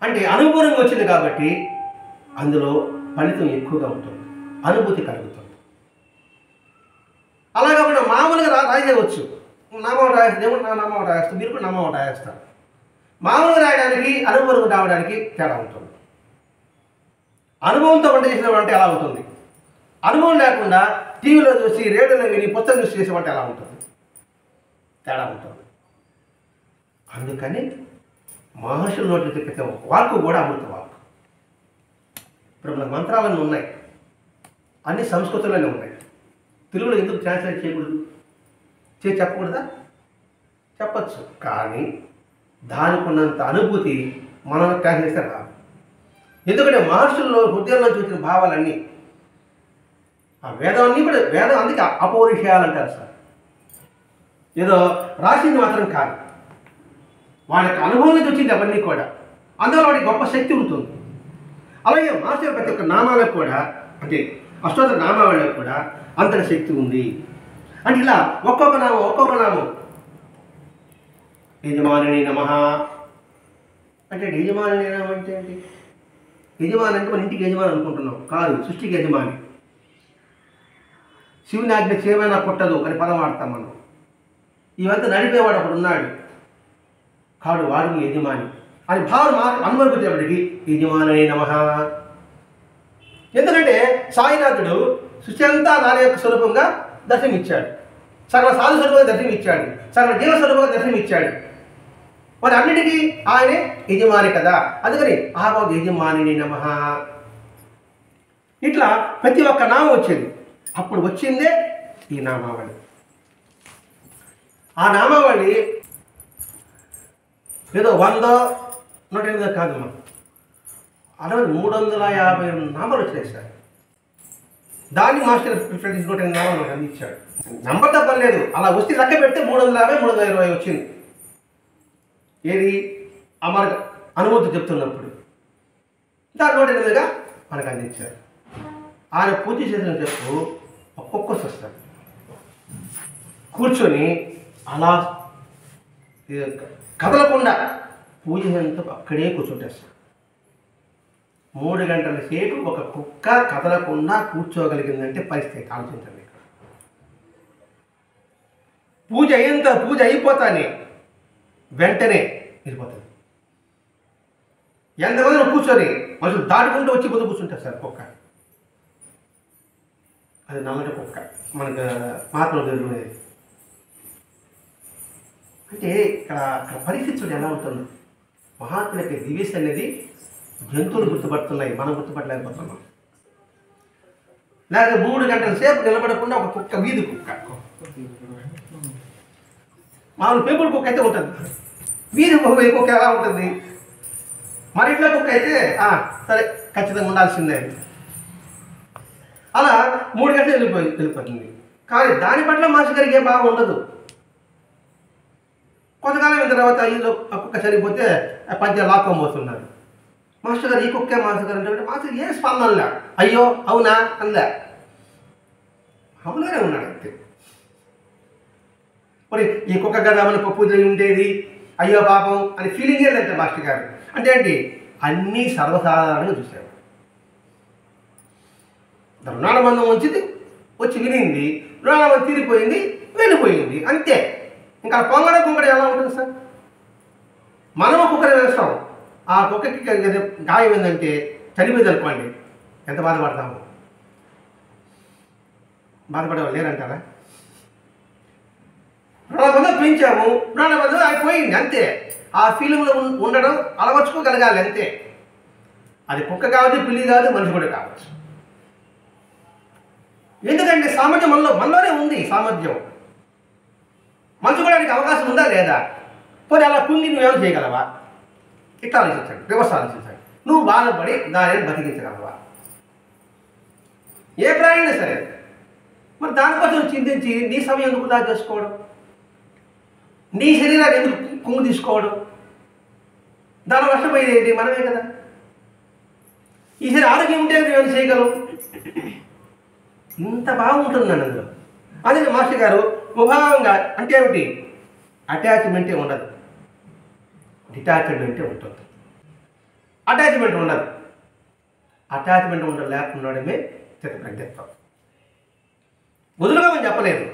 అంటే అనుభూతి వచ్చింది కాబట్టి అందులో ఫలితం ఎక్కువగా ఉంటుంది, అనుభూతి కలుగుతుంది. అలా కాకుండా మామూలుగా రాయవచ్చు. నామం రాయేస్తాం, నా నామం రాయేస్తాం, మీరు కూడా నామం రాయేస్తారు. మామూలుగా రాయడానికి అనుభవం రావడానికి తేడా ఉంటుంది. అనుభవంతో వంట చేసిన అంటే ఎలా ఉంటుంది, అనుభవం లేకుండా టీవీలో చూసి రేడియోలో విని పుస్తకం చూసి చేసేవంటే ఎలా ఉంటుంది, తేడా ఉంటుంది. అందుకని మహర్షుల నోటి ప్రతి వాక్కు కూడా అమృత వాక్కు. ఇప్పుడు మన మంత్రాలన్నీ ఉన్నాయి, అన్ని సంస్కృతంలోనే ఉన్నాయి. తెలుగులో ఎందుకు ట్రాన్స్లేట్ చేయకూడదు? చెప్పకూడదా? చెప్పచ్చు. కానీ దానికి ఉన్నంత అనుభూతి మనం ట్రాన్స్లేట్ చేస్తే రాదు. ఎందుకంటే మహర్షుల్లో హృదయంలో చూసిన భావాలన్నీ ఆ వేదాన్ని కూడా, వేదం అందుకే అపౌరుషేయాలంటారు సార్. ఏదో రాసింది మాత్రం కాదు, వాడికి అనుభవం నుంచి వచ్చింది అవన్నీ కూడా. అందులో వాడికి గొప్ప శక్తి ఉంటుంది. అలాగే మాస్టర్ ప్రతి ఒక్క నామాలకు కూడా, అంటే అష్టోత్తర నామాలకు కూడా అంతటి శక్తి ఉంది. అంటే ఇలా ఒక్కొక్క నామం యజమానిని నమః అంటే యజమాని నామం అంటే ఏంటి? యజమాని అంటే మన ఇంటికి యజమాని అనుకుంటున్నాం, కాదు, సృష్టికి యజమాని. శివుని ఆజ్ఞ చేయమైనా కొట్టదు అని పదం వాడతాం మనం. ఇవంతా నడిపేవాడు ఒకడు ఉన్నాడు, కాడు వాడు యజమాని అని భావన అనుమతించేవాడికి యజమాని నమః. ఎందుకంటే సాయినాథుడు సృష్టి అంతా దాని యొక్క స్వరూపంగా దర్శనమిచ్చాడు, సకల సాధు స్వరూపంగా దర్శనమిచ్చాడు, సకల జీవ స్వరూపంగా దర్శనమిచ్చాడు. మరి అన్నిటికీ ఆయనే యజమాని కదా, అందుకని ఆభావ యజమాని నమః. ఇట్లా ప్రతి ఒక్క నామం వచ్చేది. అప్పుడు వచ్చిందే ఈ నామావళి. ఆ నామావళి ఏదో 100, 108 కాదమ్మా, 350 నామాలు వచ్చినాయి సార్. దాన్ని మాస్టర్ ప్రిఫరెన్స్ 108 నామాలు మనకు అందించాడు. నంబర్ తప్పలేదు, అలా వస్తే లెక్క పెడితే 350, 320 వచ్చింది. ఏది అమర అనుభూతి చెప్తున్నప్పుడు దాని 108గా మనకు అందించారు. ఆయన పూజ చేసిన చెప్పు ఒక్కొక్కరు వస్తాడు, కూర్చొని అలా కదలకుండా పూజ చేసేంత అక్కడే కూర్చుంటేస్తాడు. 3 గంటల సేపు ఒక కుక్క కదలకుండా కూర్చోగలిగిందంటే పరిస్థితి ఆలోచించండి. పూజ అయిపోతానే వెంటనే వెళ్ళిపోతుంది. ఎంతమంది కూర్చొని మనుషులు దాటుకుంటూ వచ్చి ముందు కూర్చుంటారు సార్ కుక్క. అది నల్లటి కుక్క మనకు మహాత్ములు జరుగుతుంది. అంటే ఇక్కడ పరిస్థితులు ఎలా ఉంటుంది? మహాత్ములకి దివ్యస్ అనేది జంతువులు గుర్తుపడుతున్నాయి, మనం గుర్తుపట్టలేకపోతున్నాం. లేకపోతే 3 గంటల సేపు నిలబడకుండా ఒక కుక్క, వీధి కుక్క, మామూలు పెంపుడు కుక్క అయితే ఉంటుంది, వీధి కుక్క ఎలా ఉంటుంది? మరి ఇంట్లో కుక్క అయితే సరే ఖచ్చితంగా ఉండాల్సిందే. అలా 3 గంటలు వెళ్ళిపోతుంది. కానీ దాని పట్ల మాస్టర్ గారికి ఏం బాగా ఉండదు. కొంతకాలం అయిన తర్వాత ఈలో ఆ కుక్క చనిపోతే పంచ లాక్కోబోతున్నారు. మాస్టర్ గారు ఈ కుక్కే మాస్టర్ గారు అంటే మాస్టర్ ఏ స్పందనలే, అయ్యో అవునా అనలే, అవునానే ఉన్నాడు అంతే. మరి ఈ కుక్క కదా మన పూజ ఉండేది, అయ్యో పాపం అని ఫీలింగ్ ఏంటంటే మాస్టర్ గారు అంటే ఏంటి, అన్నీ సర్వసాధారణంగా చూశాడు. రుణానుబంధం వచ్చి వినింది, రుణానుబంధం తీరిపోయింది, వెళ్ళిపోయింది, అంతే. ఇంకా పొంగడ ఎలా ఉంటుంది సార్? మనం కుక్కని వేస్తాం, ఆ కుక్కకి గాయం ఏంటంటే చనిపోయింది అనుకోండి, ఎంత బాధపడతాము? బాధపడేవాళ్ళు లేరంటారా? రుణానుబంధం పెంచాము, రుణానుబంధం అయిపోయింది, అంతే. ఆ ఫీలింగ్లో ఉండడం అలవర్చుకోగలగాలి, అంతే. అది కుక్క కావచ్చు, పిల్లి కాదు, మనిషి కూడా కావచ్చు. ఎందుకంటే సామర్థ్యం మనలోనే ఉంది. సామర్థ్యం మంచుకోవడానికి అవకాశం ఉందా లేదా? పోనీ అలా కుంగి నువ్వేమో చేయగలవా? ఇట్లా ఆలోచించండి, రివర్స్ ఆలోచించండి. నువ్వు బాధపడి దానిని బతికించగలవా? ఏ ప్రాణి సరే. మరి దానికోసం చింతించి నీ సమయం ఎందుకు వృధా చేసుకోవడం? నీ శరీరాన్ని ఎందుకు కుంగు తీసుకోవడం? దాని నష్టపోయేది ఏంటి? మనమే కదా. ఈ శరీరం ఆరోగ్యం ఉంటే నువ్వేమైనా చేయగలవు. ఇంత బాగుంటుందండి అందులో. అదే మాస్టర్ గారు ముభావంగా అంటే ఏమిటి? అటాచ్మెంటే ఉండదు, డిటాచ్మెంటే ఉంటుంది. అటాచ్మెంట్ ఉండదు. అటాచ్మెంట్ లేకుండడమే చిత్తప్రజ్ఞత్వం. వదులుకోమని చెప్పలేదు,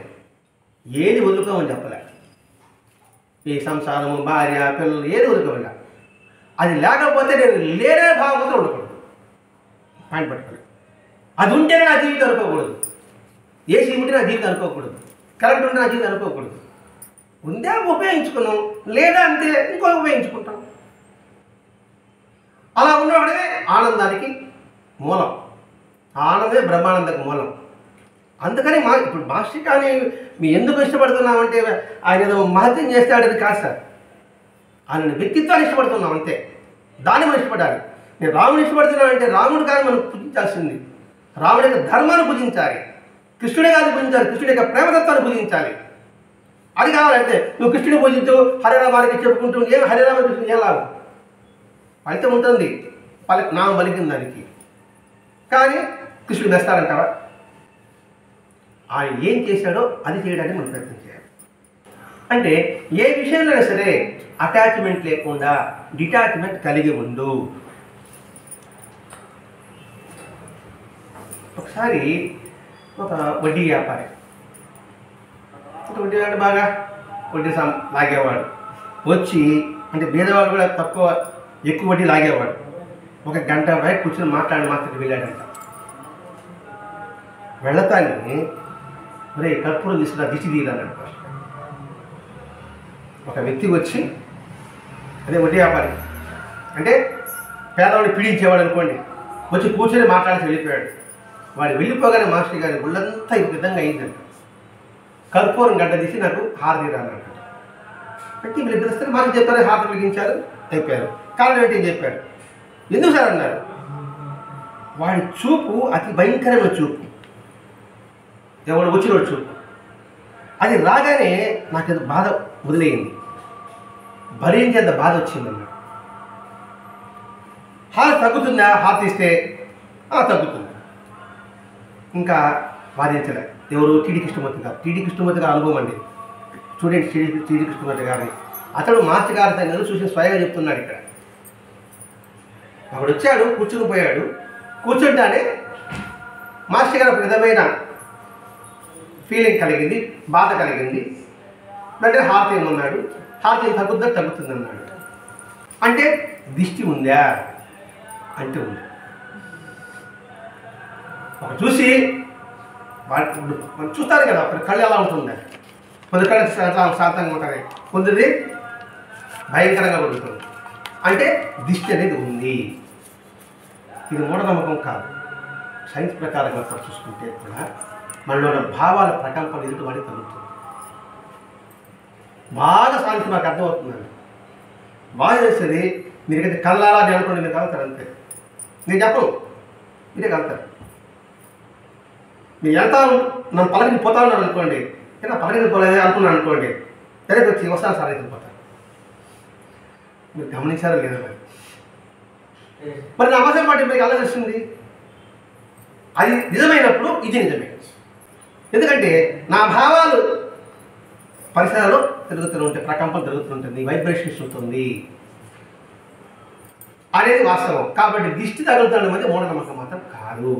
ఏది వదులుకోమని చెప్పలేదు. ఈ సంసారము, భార్య, పిల్లలు ఏది వదులుకోమని. అది లేకపోతే నేను లేనే భావంతో ఉండకూడదు, పాయింట్ పట్టుకోలేదు. అది ఉంటేనే నా జీవితం అనుకోకూడదు. ఏసీ ఉంటే నా జీవితం అనుకోకూడదు, కరెంట్ ఉంటే నా జీవితం అనుకోకూడదు. ఉందే ఉపయోగించుకున్నాం, లేదా అంతే ఇంకో ఉపయోగించుకుంటాం. అలా ఉన్నవాడే ఆనందానికి మూలం. ఆనందే బ్రహ్మానందకు మూలం. అందుకని ఇప్పుడు మాస్టర్ కానీ మీ ఎందుకు ఇష్టపడుతున్నామంటే ఆయన ఏదో మహత్యం చేస్తాడని కాదు సార్, ఆయన వ్యక్తిత్వాన్ని ఇష్టపడుతున్నాం అంతే. దాన్ని మనం ఇష్టపడాలి. నేను రాముని ఇష్టపడుతున్నానంటే రాముడు కానీ మనం పూజించాల్సింది, రాముడి యొక్క ధర్మాన్ని పూజించాలి, కృష్ణుడే కాదు పూజించాలి, కృష్ణుడి యొక్క ప్రేమతత్వాన్ని పూజించాలి. అది కావాలంటే నువ్వు కృష్ణుని పూజించు హరిరామానికి చెప్పుకుంటూ ఏం హరిరామ కృష్ణుడు ఏం లాభం? ఫలితం ఉంటుంది నామం పలికిన దానికి. కానీ కృష్ణుడు వేస్తారంటావా? ఆయన ఏం చేశాడో అది చేయడానికి మనం ప్రయత్నం చేయాలి. అంటే ఏ విషయంలో సరే అటాచ్మెంట్ లేకుండా డిటాచ్మెంట్ కలిగి ఉండు. ఒకసారి ఒక వడ్డీ వ్యాపారి, వడ్డీ బాగా వడ్డీ లాగేవాడు. వచ్చి అంటే బీదవాడు కూడా ఎక్కువ వడ్డీ లాగేవాడు. ఒక గంట బయట కూర్చొని మాట్లాడి వెళ్ళాడంట. వెళ్ళతాన్ని మరి కర్పూరం తీసుకున్న దిష్టి తీయాలన్నాడు. ఒక వ్యక్తి వచ్చి, అదే వడ్డీ వ్యాపారి అంటే పేదవాడిని పీడించేవాడు అనుకోండి, వచ్చి కూర్చొని మాట్లాడి వెళ్ళిపోయాడు. వాడు వెళ్ళిపోగానే మాస్టర్ గారి ఒళ్ళంతా ఈ విధంగా అయిందంట. కర్పూరం గడ్డ తీసి నాకు హారతి రానన్నాడు. అంటే వీళ్ళు పిలిస్తే మాకు చెప్పారు, హారతి వెలిగించారు, అయిపోయారు. కారణం ఏంటి చెప్పాడు. ఎందుకు సార్ అన్నారు. వాడి చూపు అతి భయంకరమైన చూపు, ఎవడు వచ్చినోడు చూపు. అది రాగానే నాకు బాధ మొదలైంది, భరించేంత బాధ వచ్చిందన్నాడు. హారతి తగ్గుతుందా? హారతి ఇస్తే తగ్గుతుంది. ఇంకా వాదించలే. ఎవరు? టీడీ కృష్ణమూర్తి గారు. టీడీ కృష్ణమూర్తి గారు అనుభవం అండి, స్టూడెంట్ టీడీ కృష్ణమూర్తి గారిని. అతడు మాస్టర్ గారి దగ్గర చూసి స్వయంగా చెప్తున్నాడు. ఇక్కడ అప్పుడు వచ్చాడు, కూర్చుని పోయాడు. కూర్చుంటానే మాస్టర్ గారు ఒక విధమైన ఫీలింగ్ కలిగింది, బాధ కలిగింది. వెంటనే హారతి ఏమన్నాడు, హారతి తగ్గుతుంది అన్నాడు. అంటే దిష్టి ఉందా అంటే ఉంది. ఒక చూసి చూస్తారు కదా, ఒక కళ్ళు ఎలా ఉంటుందా, కొందరు కళ్ళు శాంతంగా ఉంటుంది, కొందరిది భయంకరంగా ఉంటుంది. అంటే దిష్టి అనేది ఉంది. ఇది మూఢనమ్మకం కాదు. సైన్స్ ప్రకారంగా చూసుకుంటే కూడా మనలో భావాల ప్రకంపన ఎదుటి వాడికి తగ్గుతుంది. బాగా సాధించి మాకు అర్థమవుతుందండి. బాగా చేసేది మీరుకైతే కళ్ళాలా అని అనుకోండి, మీరు కలుగుతారు అంతే. నేను చెప్పను, మీరే కలుగుతారు. మీరు ఎంత నన్ను పలకని పోతా ఉన్నాను అనుకోండి, ఏదో పలకని పోలేదే అనుకున్నాను అనుకోండి, తిరిగి వచ్చి వస్తాను సార్ అయితే పోతాను. మీరు గమనించారో లేదా? మరి నా అవసరం పాటు మీకు ఎలా తెలిసింది? అది నిజమైనప్పుడు ఇది నిజమే. ఎందుకంటే నా భావాలు పరిసరాల్లో తిరుగుతూ ఉంటాయి, ప్రకంపన తిరుగుతుంటుంది, వైబ్రేషన్స్ ఉంటుంది అనేది వాస్తవం. కాబట్టి దిష్టి తగులుతాడు అనేది మూఢనమ్మకం మాత్రం కాదు.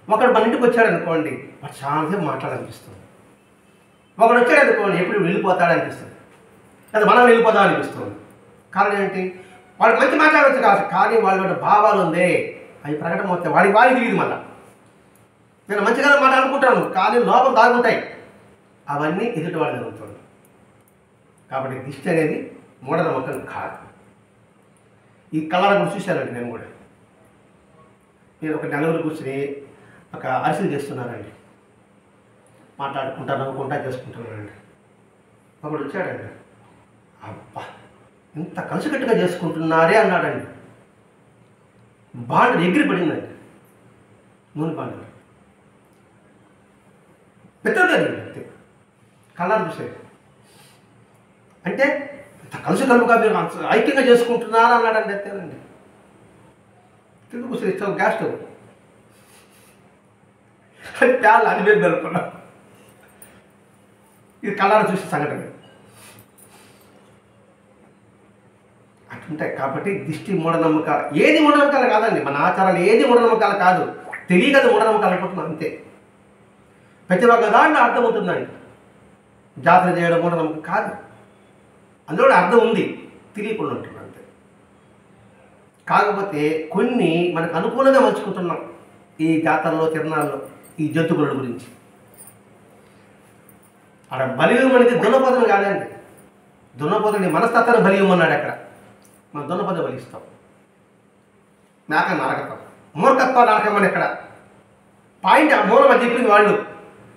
ఒకడు మన ఇంటికి వచ్చాడు అనుకోండి, వాడు చాలాసేపు మాట్లాడాలనిపిస్తుంది. ఒకడు వచ్చాడు అనుకోండి, ఎప్పుడు వెళ్ళిపోతాడనిపిస్తుంది, లేదా మనం వెళ్ళిపోతాం అనిపిస్తుంది. కారణం ఏంటి? వాడు మంచి మాట్లాడవచ్చు కాదు, కానీ వాళ్ళ భావాలు ఉందే అవి ప్రకటన అవుతాయి. వాడికి తెలియదు. మళ్ళీ నేను మంచిగా మాట్లాడుకుంటాను, కానీ లోపం దాగుంటాయి. అవన్నీ ఎదుటి వాడు జరుగుతుంది. కాబట్టి దిష్టి అనేది మూఢనమ్మకం కాదు. ఈ కలర్ కూడా చూశానండి. నేను ఒక నలుగురు కూర్చొని ఒక అరిసెలు చేస్తున్నానండి, మాట్లాడుకుంటా నవ్వుకుంటా చేసుకుంటున్నానండి. ఒకడు వచ్చాడండి, అబ్బా ఇంత కలిసికట్టుగా చేసుకుంటున్నారే అన్నాడండి. బాండ్ ఎగిరి పడిందండి, నూనె బాండ్ పెద్దది అంతే. కలర్ చూసేది అంటే ఇంత కలిసి కలుపుగా మీరు ఐక్యంగా చేసుకుంటున్నారా అన్నాడండి. అంతేనండి. తిరిగి కూర్చొని ఇస్తాం గ్యాస్ స్టవ్ అది ప్యాళ్ళు అని మీద జరుపుకున్నా. ఇది కలర్ చూసే సంఘటన అట్లుంటాయి. కాబట్టి దిష్టి మూఢనమ్మకాలు ఏది మూఢనమ్మకాలు కాదండి. మన ఆచారాలు ఏది మూఢనమ్మకాలు కాదు. తెలియదు మూఢనమ్మకాలు అనుకుంటున్నాం అంతే. ప్రతి ఒక్క దాంట్లో అర్థం ఉంటుందండి. జాతర చేయడం మూఢనమ్మకం కాదు, అందులో అర్థం ఉంది, తెలియకుండా ఉంటుంది అంతే. కాకపోతే కొన్ని మనకు అనుకూలంగా మలుచుకుంటున్నాం ఈ జాతరలో తిరణాల్లో ఈ జంతువుల గురించి. అక్కడ బలి ఇవ్వమనేది దున్నపోతను కాదండి. దున్నపోతని మనస్తత్వాన్ని బలి ఇవ్వమన్నాడు. అక్కడ మనం దున్నపోత బలిస్తాం. మేక నరకటం. మూర్ఖత్వ నరకం అని ఇక్కడ పాయింట్. ఆ మూలం అని చెప్పింది వాళ్ళు.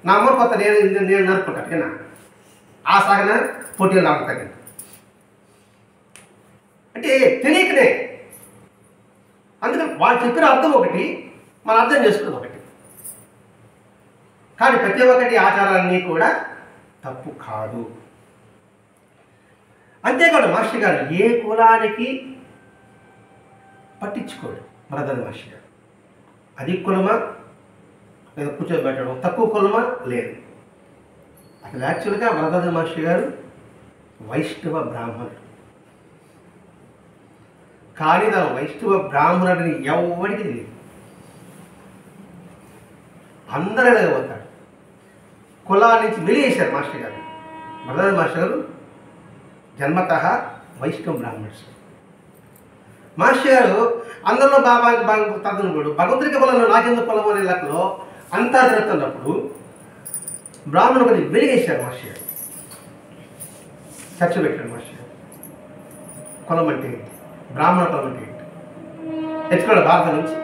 నా మూర్ఖత్వ నేను నరుకుంటాను ఏనా ఆ సాగన పోటీలు నరకుతాను అంటే తెలియకనే. అందుకని వాళ్ళు చెప్పిన అర్థం ఒకటి, మనం అర్థం చేసుకున్నది ఒకటి. కానీ ప్రతి ఒక్కటి ఆచారాలన్నీ కూడా తప్పు కాదు. అంతేకాదు మాస్టర్ గారు ఏ కులానికి పట్టించుకోడు బ్రదర్ మాస్టర్ గారు. అది కులమా లేదా కూర్చోబెట్టడం, తక్కువ కులమా లేదు. అసలు యాక్చువల్గా బ్రదర్ మాస్టర్ గారు వైష్ణవ బ్రాహ్మణుడు. కానీ తన వైష్ణవ బ్రాహ్మణుడిని ఎవరికి తెలియదు. అందరూ పోతాడు. కులాల నుంచి వెలివేశారు మాస్టర్ గారు. బ్రదర్ మాస్టర్ గారు జన్మత వైష్ణవ బ్రాహ్మణ్స్. మాస్టర్ గారు అందరిలో బాగా తదనుకోడు. భగవంతుడికి పొలంలో నాకెందుకు పొలం అనే లెక్కలో అంతా జరుగుతున్నప్పుడు బ్రాహ్మణుడు కొద్దిగా వెలిగేశారు మాస్టర్ గారు. చర్చ పెట్టాడు మాస్టర్ గారు. కులం అంటే ఏంటి, బ్రాహ్మణ కులం అంటే ఏంటి ఎత్తుకోడు. భారతం నుంచి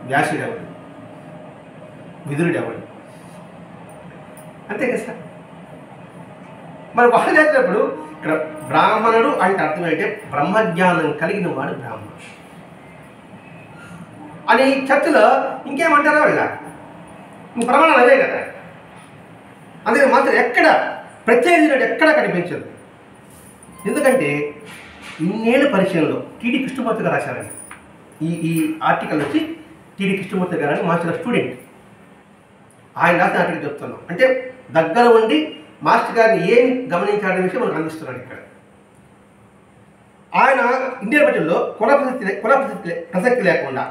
వ్యాసుడు ఎవడు, విదురుడు ఎవడు, అంతే కదా సార్. మరి వాళ్ళు చేసినప్పుడు ఇక్కడ బ్రాహ్మణుడు అంటే అర్థం ఏంటంటే బ్రహ్మజ్ఞానం కలిగిన వాడు బ్రాహ్మణుడు అని చర్చలో ఇంకేమంటారా వీళ్ళ ప్రమాణాలు అదే కదా. అందుకని మాత్రం ఎక్కడ ప్రత్యేకించినట్టు ఎక్కడ కనిపించదు. ఎందుకంటే ఇన్నేళ్ళ పరిచయంలో టీడీ కృష్ణమూర్తి గారు రాశారండి. ఈ ఆర్టికల్ వచ్చి టీడీ కృష్ణమూర్తి గారు అని మాస్టర్ స్టూడెంట్, ఆయన రాసిన ఆర్టికల్ చెప్తున్నాం. అంటే దగ్గర ఉండి మాస్టర్ గారిని ఏమి గమనించాలనే విషయం మనకు అందిస్తున్నాడు ఇక్కడ. ఆయన ఇండియన్ బడ్జెట్లో కుల ప్రసక్తి లేకుండా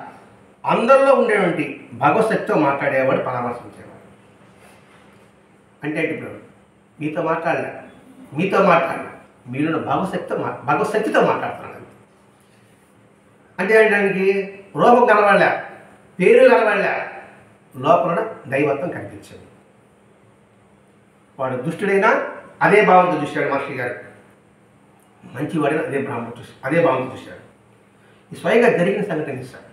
అందరిలో ఉండేటువంటి భగవశక్తితో మాట్లాడేవాడు పరామర్శించేవాడు. అంటే ఇప్పుడు మీతో మాట్లాడలే మీలో భగవశక్తితో మాట్లాడుతున్నాడు. అంటే దానికి రూపం కనబడలే, పేరు కనబడలే, లోపల దైవత్వం కనిపించదు. వాడు దుష్టుడైనా అదే భావంతో చూశాడు మాస్టర్ గారు, మంచివాడైనా అదే భావంతో చూశాడు. ఈ స్వయంగా జరిగిన సంఘటన ఇస్తాడు.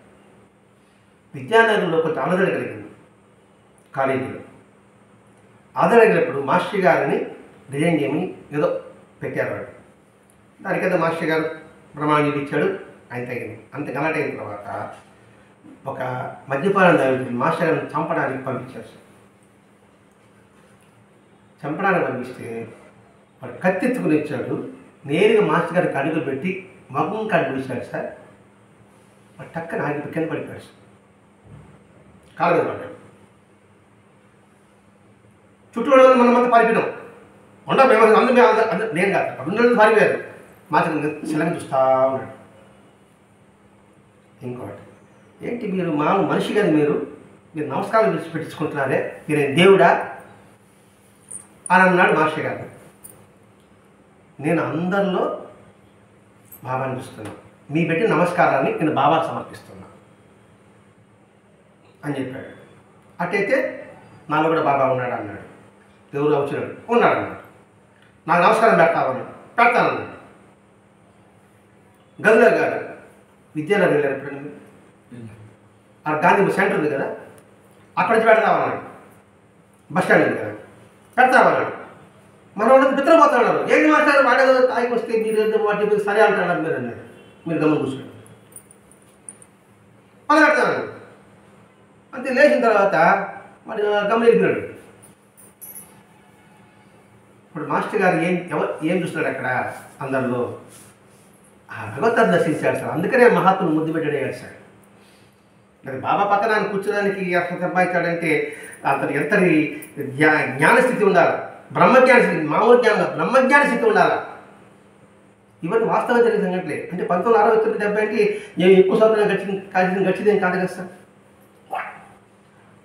విద్యానగర్లో కొంత ఆందోళన కలిగింది కాలేజీలో. ఆందోళన కలిగినప్పుడు మాస్టర్ గారిని డిజైన్ చేయమని ఏదో పెట్టారు వాడు. దానికైతే మాస్టర్ గారు ప్రమాణం చూపించాడు, ఆయన తగింది. అంత గలాట్ అయిన తర్వాత ఒక మద్యపానం తాగుతుంది మాస్టర్ గారిని చంపడానికి పంపించారు సార్. చంపడానికి పంపిస్తే వాడు కత్తెత్తుకుని వచ్చాడు. నేరుగా మాస్టర్ గారికి అడుగులు పెట్టి మగం కాడు చూశాడు సార్. వాడు టక్కన ఆగి కింద పడిపోయాడు సార్. కాలు మీద పడ్డాడు. చుట్టూ మనమంతా పారిపోయినాం. ఉండ మేము నేను కాదు అందరూ పారిపోయారు. మాస్టర్ శిలంగా చూస్తూ ఉన్నాడు. ఇంకోటి ఏంటి మీరు మనిషి కదా, మీరు నమస్కారం పెట్టించుకుంటున్నారే, మీరు దేవుడా అని అన్నాడు మాస్టర్ గారు. నేను అందరిలో బాబాని చూస్తున్నాను, మీ పెట్టి నమస్కారాన్ని నేను బాబాకు సమర్పిస్తున్నా అని చెప్పాడు. అట్టయితే నాలో కూడా బాబా ఉన్నాడు అన్నాడు. దేవుడు వచ్చినాడు ఉన్నాడు అన్నాడు. నాకు నమస్కారం పెడతానన్నాడు. గదిలో గారు విద్యానగర్ వెళ్ళారు ఎప్పుడైనా? ఆ గాంధీ సెంటర్ ఉంది కదా, అక్కడి నుంచి పెడతామన్నాడు. బస్ స్టాండ్ ఉంది కదా, పెడతామన్నాడు. మన వాళ్ళకి నిద్రపోతున్నాడు. ఏంటి మాట్లాడారు, వాడేదో తాయికి వస్తే మీరు వాటి సరే అంటున్నారు మీరు అన్నాడు. మీరు గమనం కూర్చోండి అలా పెడతాను. అంతే లేచిన తర్వాత వాడు గమనించినాడు. ఇప్పుడు మాస్టర్ గారు ఏం చూస్తున్నాడు అక్కడ అందరిలో? ఆ భగవద్గీత దర్శించాడు సార్. అందుకనే మహాత్ములు ముద్దు పెట్టాడు సార్. మరి బాబా పక్కన ఆయన కూర్చోడానికి అసలు సంపాదించాడంటే అతను ఎంతటి జ్ఞానస్థితి ఉండాలి, బ్రహ్మజ్ఞాన స్థితి, మామూలు జ్ఞానం బ్రహ్మజ్ఞాన స్థితి ఉండాలి. ఇవన్నీ వాస్తవం జరిగిన సంఘటనలే. అంటే 1969 అంటే నేను ఎక్కువ సంవత్సరం గడిచిందేం కాదు కదా సార్.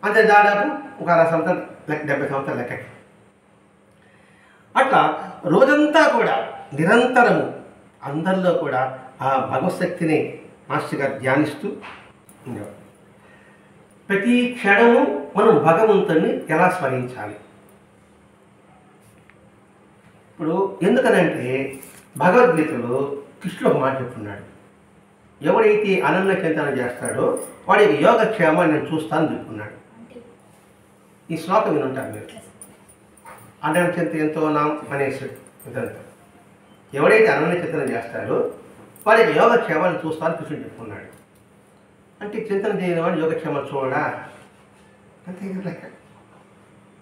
అంతే దాదాపు ఒక 60 సంవత్సరాలు 70 సంవత్సరాలు లెక్కకి. అట్లా రోజంతా కూడా నిరంతరము అందరిలో కూడా ఆ భగవశక్తిని మాస్టర్ గారు ధ్యానిస్తూ ఉండేవారు. ప్రతి క్షణము మనం భగవంతుని ఎలా స్మరించాలి? ఇప్పుడు ఎందుకనంటే భగవద్గీతలో కృష్ణుడు ఒక మాట చెప్తున్నాడు. ఎవడైతే అనన్య చింతన చేస్తాడో వాడికి యోగక్షేమాన్ని నేను చూస్తాను చెప్పుకున్నాడు. ఈ శ్లోకం వినుంటారు మీరు. అనన్య చింత ఎంతో నాం అనేసి ఇదంతా. ఎవడైతే అనన్య చింతన చేస్తాడో వాడికి యోగక్షేమాన్ని చూస్తాను కృష్ణుడు చెప్పుకున్నాడు. అంటే చింతన చేయని వాడు యోగక్షేమాన్ని చూడడా? అంతే లెక్క.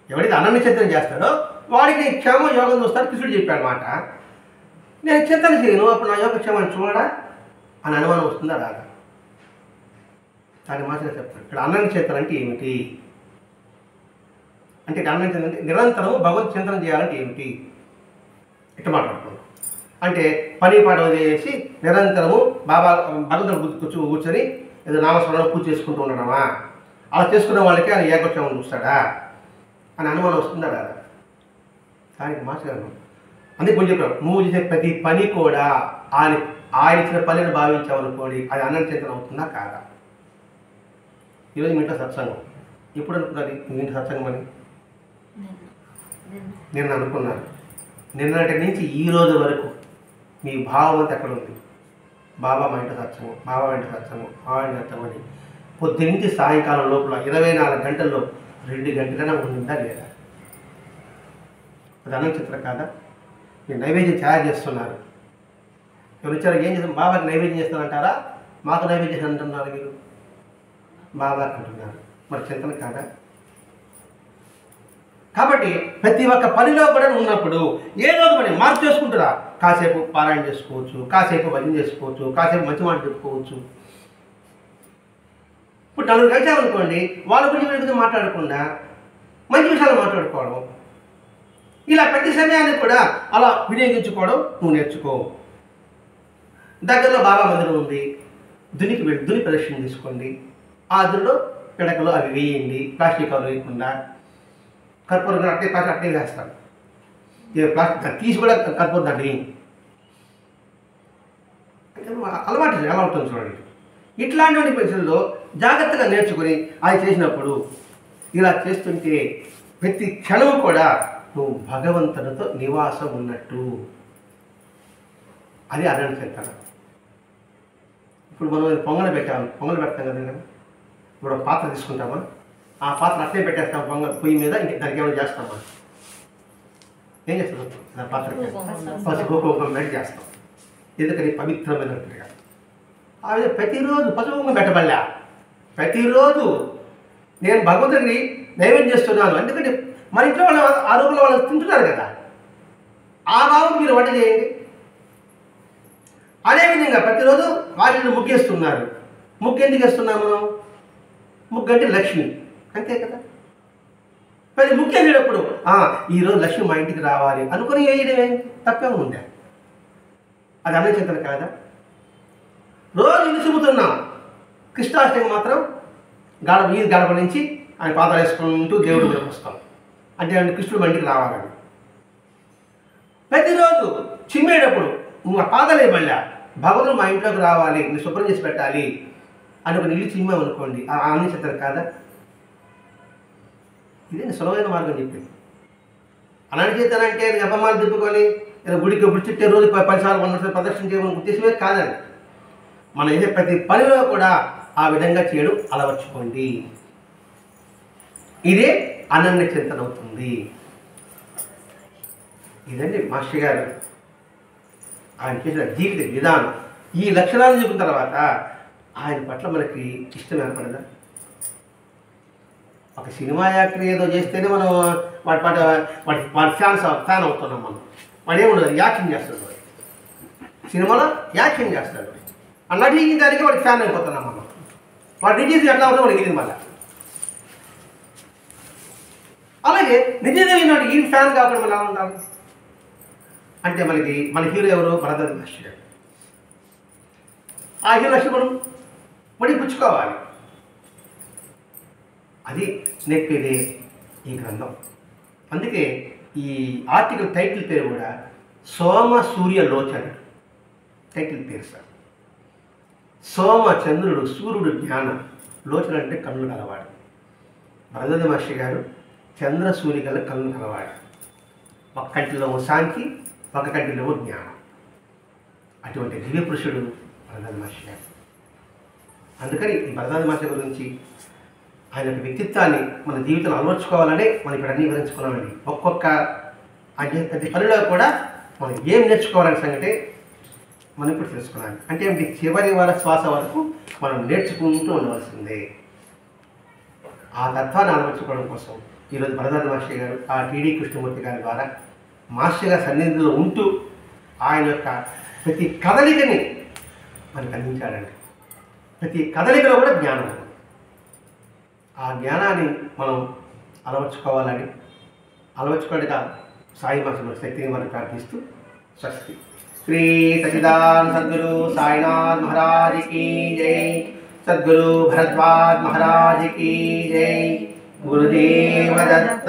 ఎవడైతే అనన్య చింతన చేస్తాడో వాడికి క్షేమం యోగం చూస్తాను కృష్ణుడు చెప్పాడు మాట. నేను చింతన చేయను, అప్పుడు నా యోగక్షేమాన్ని చూడడా అని అనుమానం వస్తుందా? రాదా? దాని మాత్రమే చెప్తాను. ఇక్కడ అనన్య చింతన అంటే ఏమిటి అంటే, అనన్య చింతన అంటే నిరంతరము భగవత్ చింతన చేయాలంటే ఏమిటి ఇట్లా మాట్లాడుతున్నాం. అంటే పని పాట వదిలేసి నిరంతరము బాబా భగవంతుడు కూర్చొని ఏదో నామస్మరణ పూజ చేసుకుంటూ ఉండడమా? అలా చేసుకున్న వాళ్ళకి ఆయన యోగక్షేమం చూస్తాడా అని అనుమానం వస్తుందా? రాదా? దానికి మాట్లాడను. అందుకే కొంచెం చెప్పాను, నువ్వు చేసే ప్రతి పని కూడా ఆయన ఇచ్చిన పనిని భావించామనుకోండి, అది అనన్య చింతన అవుతుందా కాదా? ఈరోజు మీ ఇంట్లో సత్సంగం. ఎప్పుడు అనుకున్నది మీ ఇంట్లో సత్సంగం అని? నేను అనుకున్నాను. నిన్నటి నుంచి ఈ రోజు వరకు మీ భావం అంతా ఎక్కడ ఉంది? బాబా మా ఇంట్లో సత్సంగం, బాబా మా ఇంట్లో సత్సంగం, బాబా ఇంట్లో సత్సంగం అని పొద్దునుంచి సాయంకాలం లోపల 24 గంటల్లో 2 గంటలైనా ఉండిందా లేదా? అది అనన్య చింతన కాదా? మీరు నైవేద్యం తయారు చేస్తున్నారు. ఎవరు ఇచ్చారు? ఏం చేస్తాం? బాబాకి నైవేద్యం చేస్తానంటారా? మాకు నైవేద్యం అంటున్నారు మీరు, బాబాకి అంటున్నారు. మరి చింతన కాదా? కాబట్టి ప్రతి ఒక్క పనిలో కూడా ఉన్నప్పుడు ఏదో ఒక పని మార్పు చేసుకుంటారా? కాసేపు పారాయణ చేసుకోవచ్చు, కాసేపు భజన చేసుకోవచ్చు, కాసేపు మంచి మాట చెప్పుకోవచ్చు. ఇప్పుడు నలుగురు కలిసామనుకోండి, వాళ్ళ గురించి మాట్లాడకుండా మంచి విషయాలు మాట్లాడుకోవడం, ఇలా ప్రతి సమయాన్ని కూడా అలా వినియోగించుకోవడం నువ్వు నేర్చుకో. దగ్గరలో బాబా మందిరం ఉంది, దుని ప్రదర్శన తీసుకోండి. ఆ దునిలో పిడకలు అవి వేయండి, ప్లాస్టిక్ కవర్ వేయకుండా. కర్పూరం అట్టే ప్లాస్టిక్ అట్టే వేస్తాను, ప్లాస్టిక్ తీసి కూడా కర్పూరం దాన్ని అలవాటు ఎలా ఉంటుంది చూడండి. ఇట్లాంటి పరిస్థితుల్లో జాగ్రత్తగా నేర్చుకుని అది చేసినప్పుడు ఇలా చేస్తుంటే ప్రతి క్షణం కూడా నువ్వు భగవంతునితో నివాసం ఉన్నట్టు. అది అనన్య చింతన. ఇప్పుడు మనం పొంగల్ పెడతాం కదండి. ఇప్పుడు ఒక పాత్ర తీసుకుంటామా, ఆ పాత్ర అట్లే పెట్టేస్తాం పొయ్యి మీద, ఇంక దానికి ఏమైనా చేస్తామా? ఏం చేస్తాం? ఆ పాత్రకి పసుపు కుంకుమ పెట్టి చేస్తాం. ఎందుకని? పవిత్రమైనట్టుగా. ఆ విధంగా ప్రతిరోజు పసుపు కుంకుమ పెట్టబల్లా. ప్రతిరోజు నేను భగవంతుడిని నైవేద్యం చేస్తున్నాను, ఎందుకంటే మన ఇంట్లో వాళ్ళు ఆ రూపంలో వాళ్ళు తింటున్నారు కదా, ఆ భావం మీరు వంట చేయండి. అదేవిధంగా ప్రతిరోజు వాళ్ళని ముగ్గేస్తున్నారు. ముగ్గు ఎందుకు వేస్తున్నాం మనం? ముగ్గు అంటే లక్ష్మి, అంతే కదా. మరి ముగ్గు వెళ్ళేటప్పుడు ఈరోజు లక్ష్మి మా ఇంటికి రావాలి అనుకుని వేయడమే, తప్పే ఉందా? అది అనన్య చింతన కాదా? రోజు ఇల్లు చూపుతున్నాం, కృష్ణాష్టమి మాత్రం గడప నుంచి ఆయన పాత్ర వేసుకుంటూ దేవుడు దగ్గరకు వస్తాం. అంటే కృష్ణుడు మా ఇంటికి రావాలని. ప్రతిరోజు చిమ్మేటప్పుడు నువ్వు ఆ పాదలే మళ్ళా భగవంతుడు మా ఇంట్లోకి రావాలి, నువ్వు శుభ్రం చేసి పెట్టాలి అనుకుని ఇల్లు చిమ్మామనుకోండి, ఆ అనన్య చింతన కాదా? ఇదే సులభమైన మార్గం చెప్పింది. అనన్య చింతన అంటే జపమాలు తిప్పుకొని ఏదో గుడికి చుట్టే రోజు 10 సార్లు 100 సార్లు ప్రదర్శన చేయమని ఉద్దేశమే కాదండి. మనం చేసే ప్రతి పనిలో కూడా ఆ విధంగా చేయడం అలవర్చుకోండి. ఇదే అనన్య చింతన అవుతుంది. ఇదండి మాస్టర్ గారు ఆయన చేసిన జీవిత విధానం. ఈ లక్షణాలు చెప్పిన తర్వాత ఆయన పట్ల మనకి ఇష్టం ఏర్పడదా? ఒక సినిమా యాక్టర్ ఏదో చేస్తేనే మనం వాడి ఫ్యాన్ అవుతున్నాం. మనం వాడు ఏముండదు, యాక్షన్ చేస్తాడు. సినిమాలో యాక్షన్ చేస్తాడు, ఆ నటించడానికి వాడికి ఫ్యాన్ అయిపోతున్నాం మనం. వాడు నిజం ఎట్లా అవుతుందో వాడికి ఇది మళ్ళీ. అలాగే నిజంగా ఈనాడు ఈ ఫ్యాన్ కాకుండా మనం ఎలా ఉండాలి అంటే, మన హీరో ఎవరు? భరద్వాజ మాస్టర్ గారు. ఆ హీరో లక్ష్మణం మడి పుచ్చుకోవాలి. అది నేర్పేదే ఈ గ్రంథం. అందుకే ఈ ఆర్టికల్ టైటిల్ పేరు కూడా సోమ సూర్య లోచనుడు టైటిల్ పేరు సార్. సోమ చంద్రుడు, సూర్యుడు జ్ఞానం, లోచన అంటే కళ్ళు కలవాడు. భరద్వాజ మాస్టర్ గారు చంద్ర సూర్య గల కళ్ళు కలవాడు. ఒక కంటిలో శాంతి, ఒక కంటిలో జ్ఞానం. అటువంటి దివ్య పురుషుడు భరద్వాజ మాస్టర్ గారు. అందుకని ఈ భరద్వాజ మహర్షి గురించి ఆయన యొక్క వ్యక్తిత్వాన్ని మన జీవితంలో అలవర్చుకోవాలనే మనం ఇక్కడ అన్ని వివరించుకున్నామండి. ఒక్కొక్క ప్రతి పనిలో కూడా మనం ఏం నేర్చుకోవాలనే సంగతి మనం ఇప్పుడు తెలుసుకున్నాం. అంటే ఏంటి, చివరి శ్వాస వరకు మనం నేర్చుకుంటూ ఉండవలసిందే. ఆ తత్వాన్ని అలవర్చుకోవడం కోసం ఈరోజు భరద్వాజ మహర్షి గారు ఆ టీడీ కృష్ణమూర్తి గారి ద్వారా మాస్టర్ గారి సన్నిధిలో ఉంటూ ఆయన యొక్క ప్రతి కదలికని మనకు అందించాడండి. ప్రతి కదలికలో కూడా జ్ఞానం. ఆ జ్ఞానాన్ని మనం అలవర్చుకోవడానికి సాయి మాస్టర్ శక్తిని మనం ప్రార్థిస్తూ స్వస్తి. శ్రీ సచిదానంద సద్గురు సాయినాథ్ మహారాజ్ की जय. सद्गुरु भरद्वाज महाराज की जय. गुरुदेव दत्त.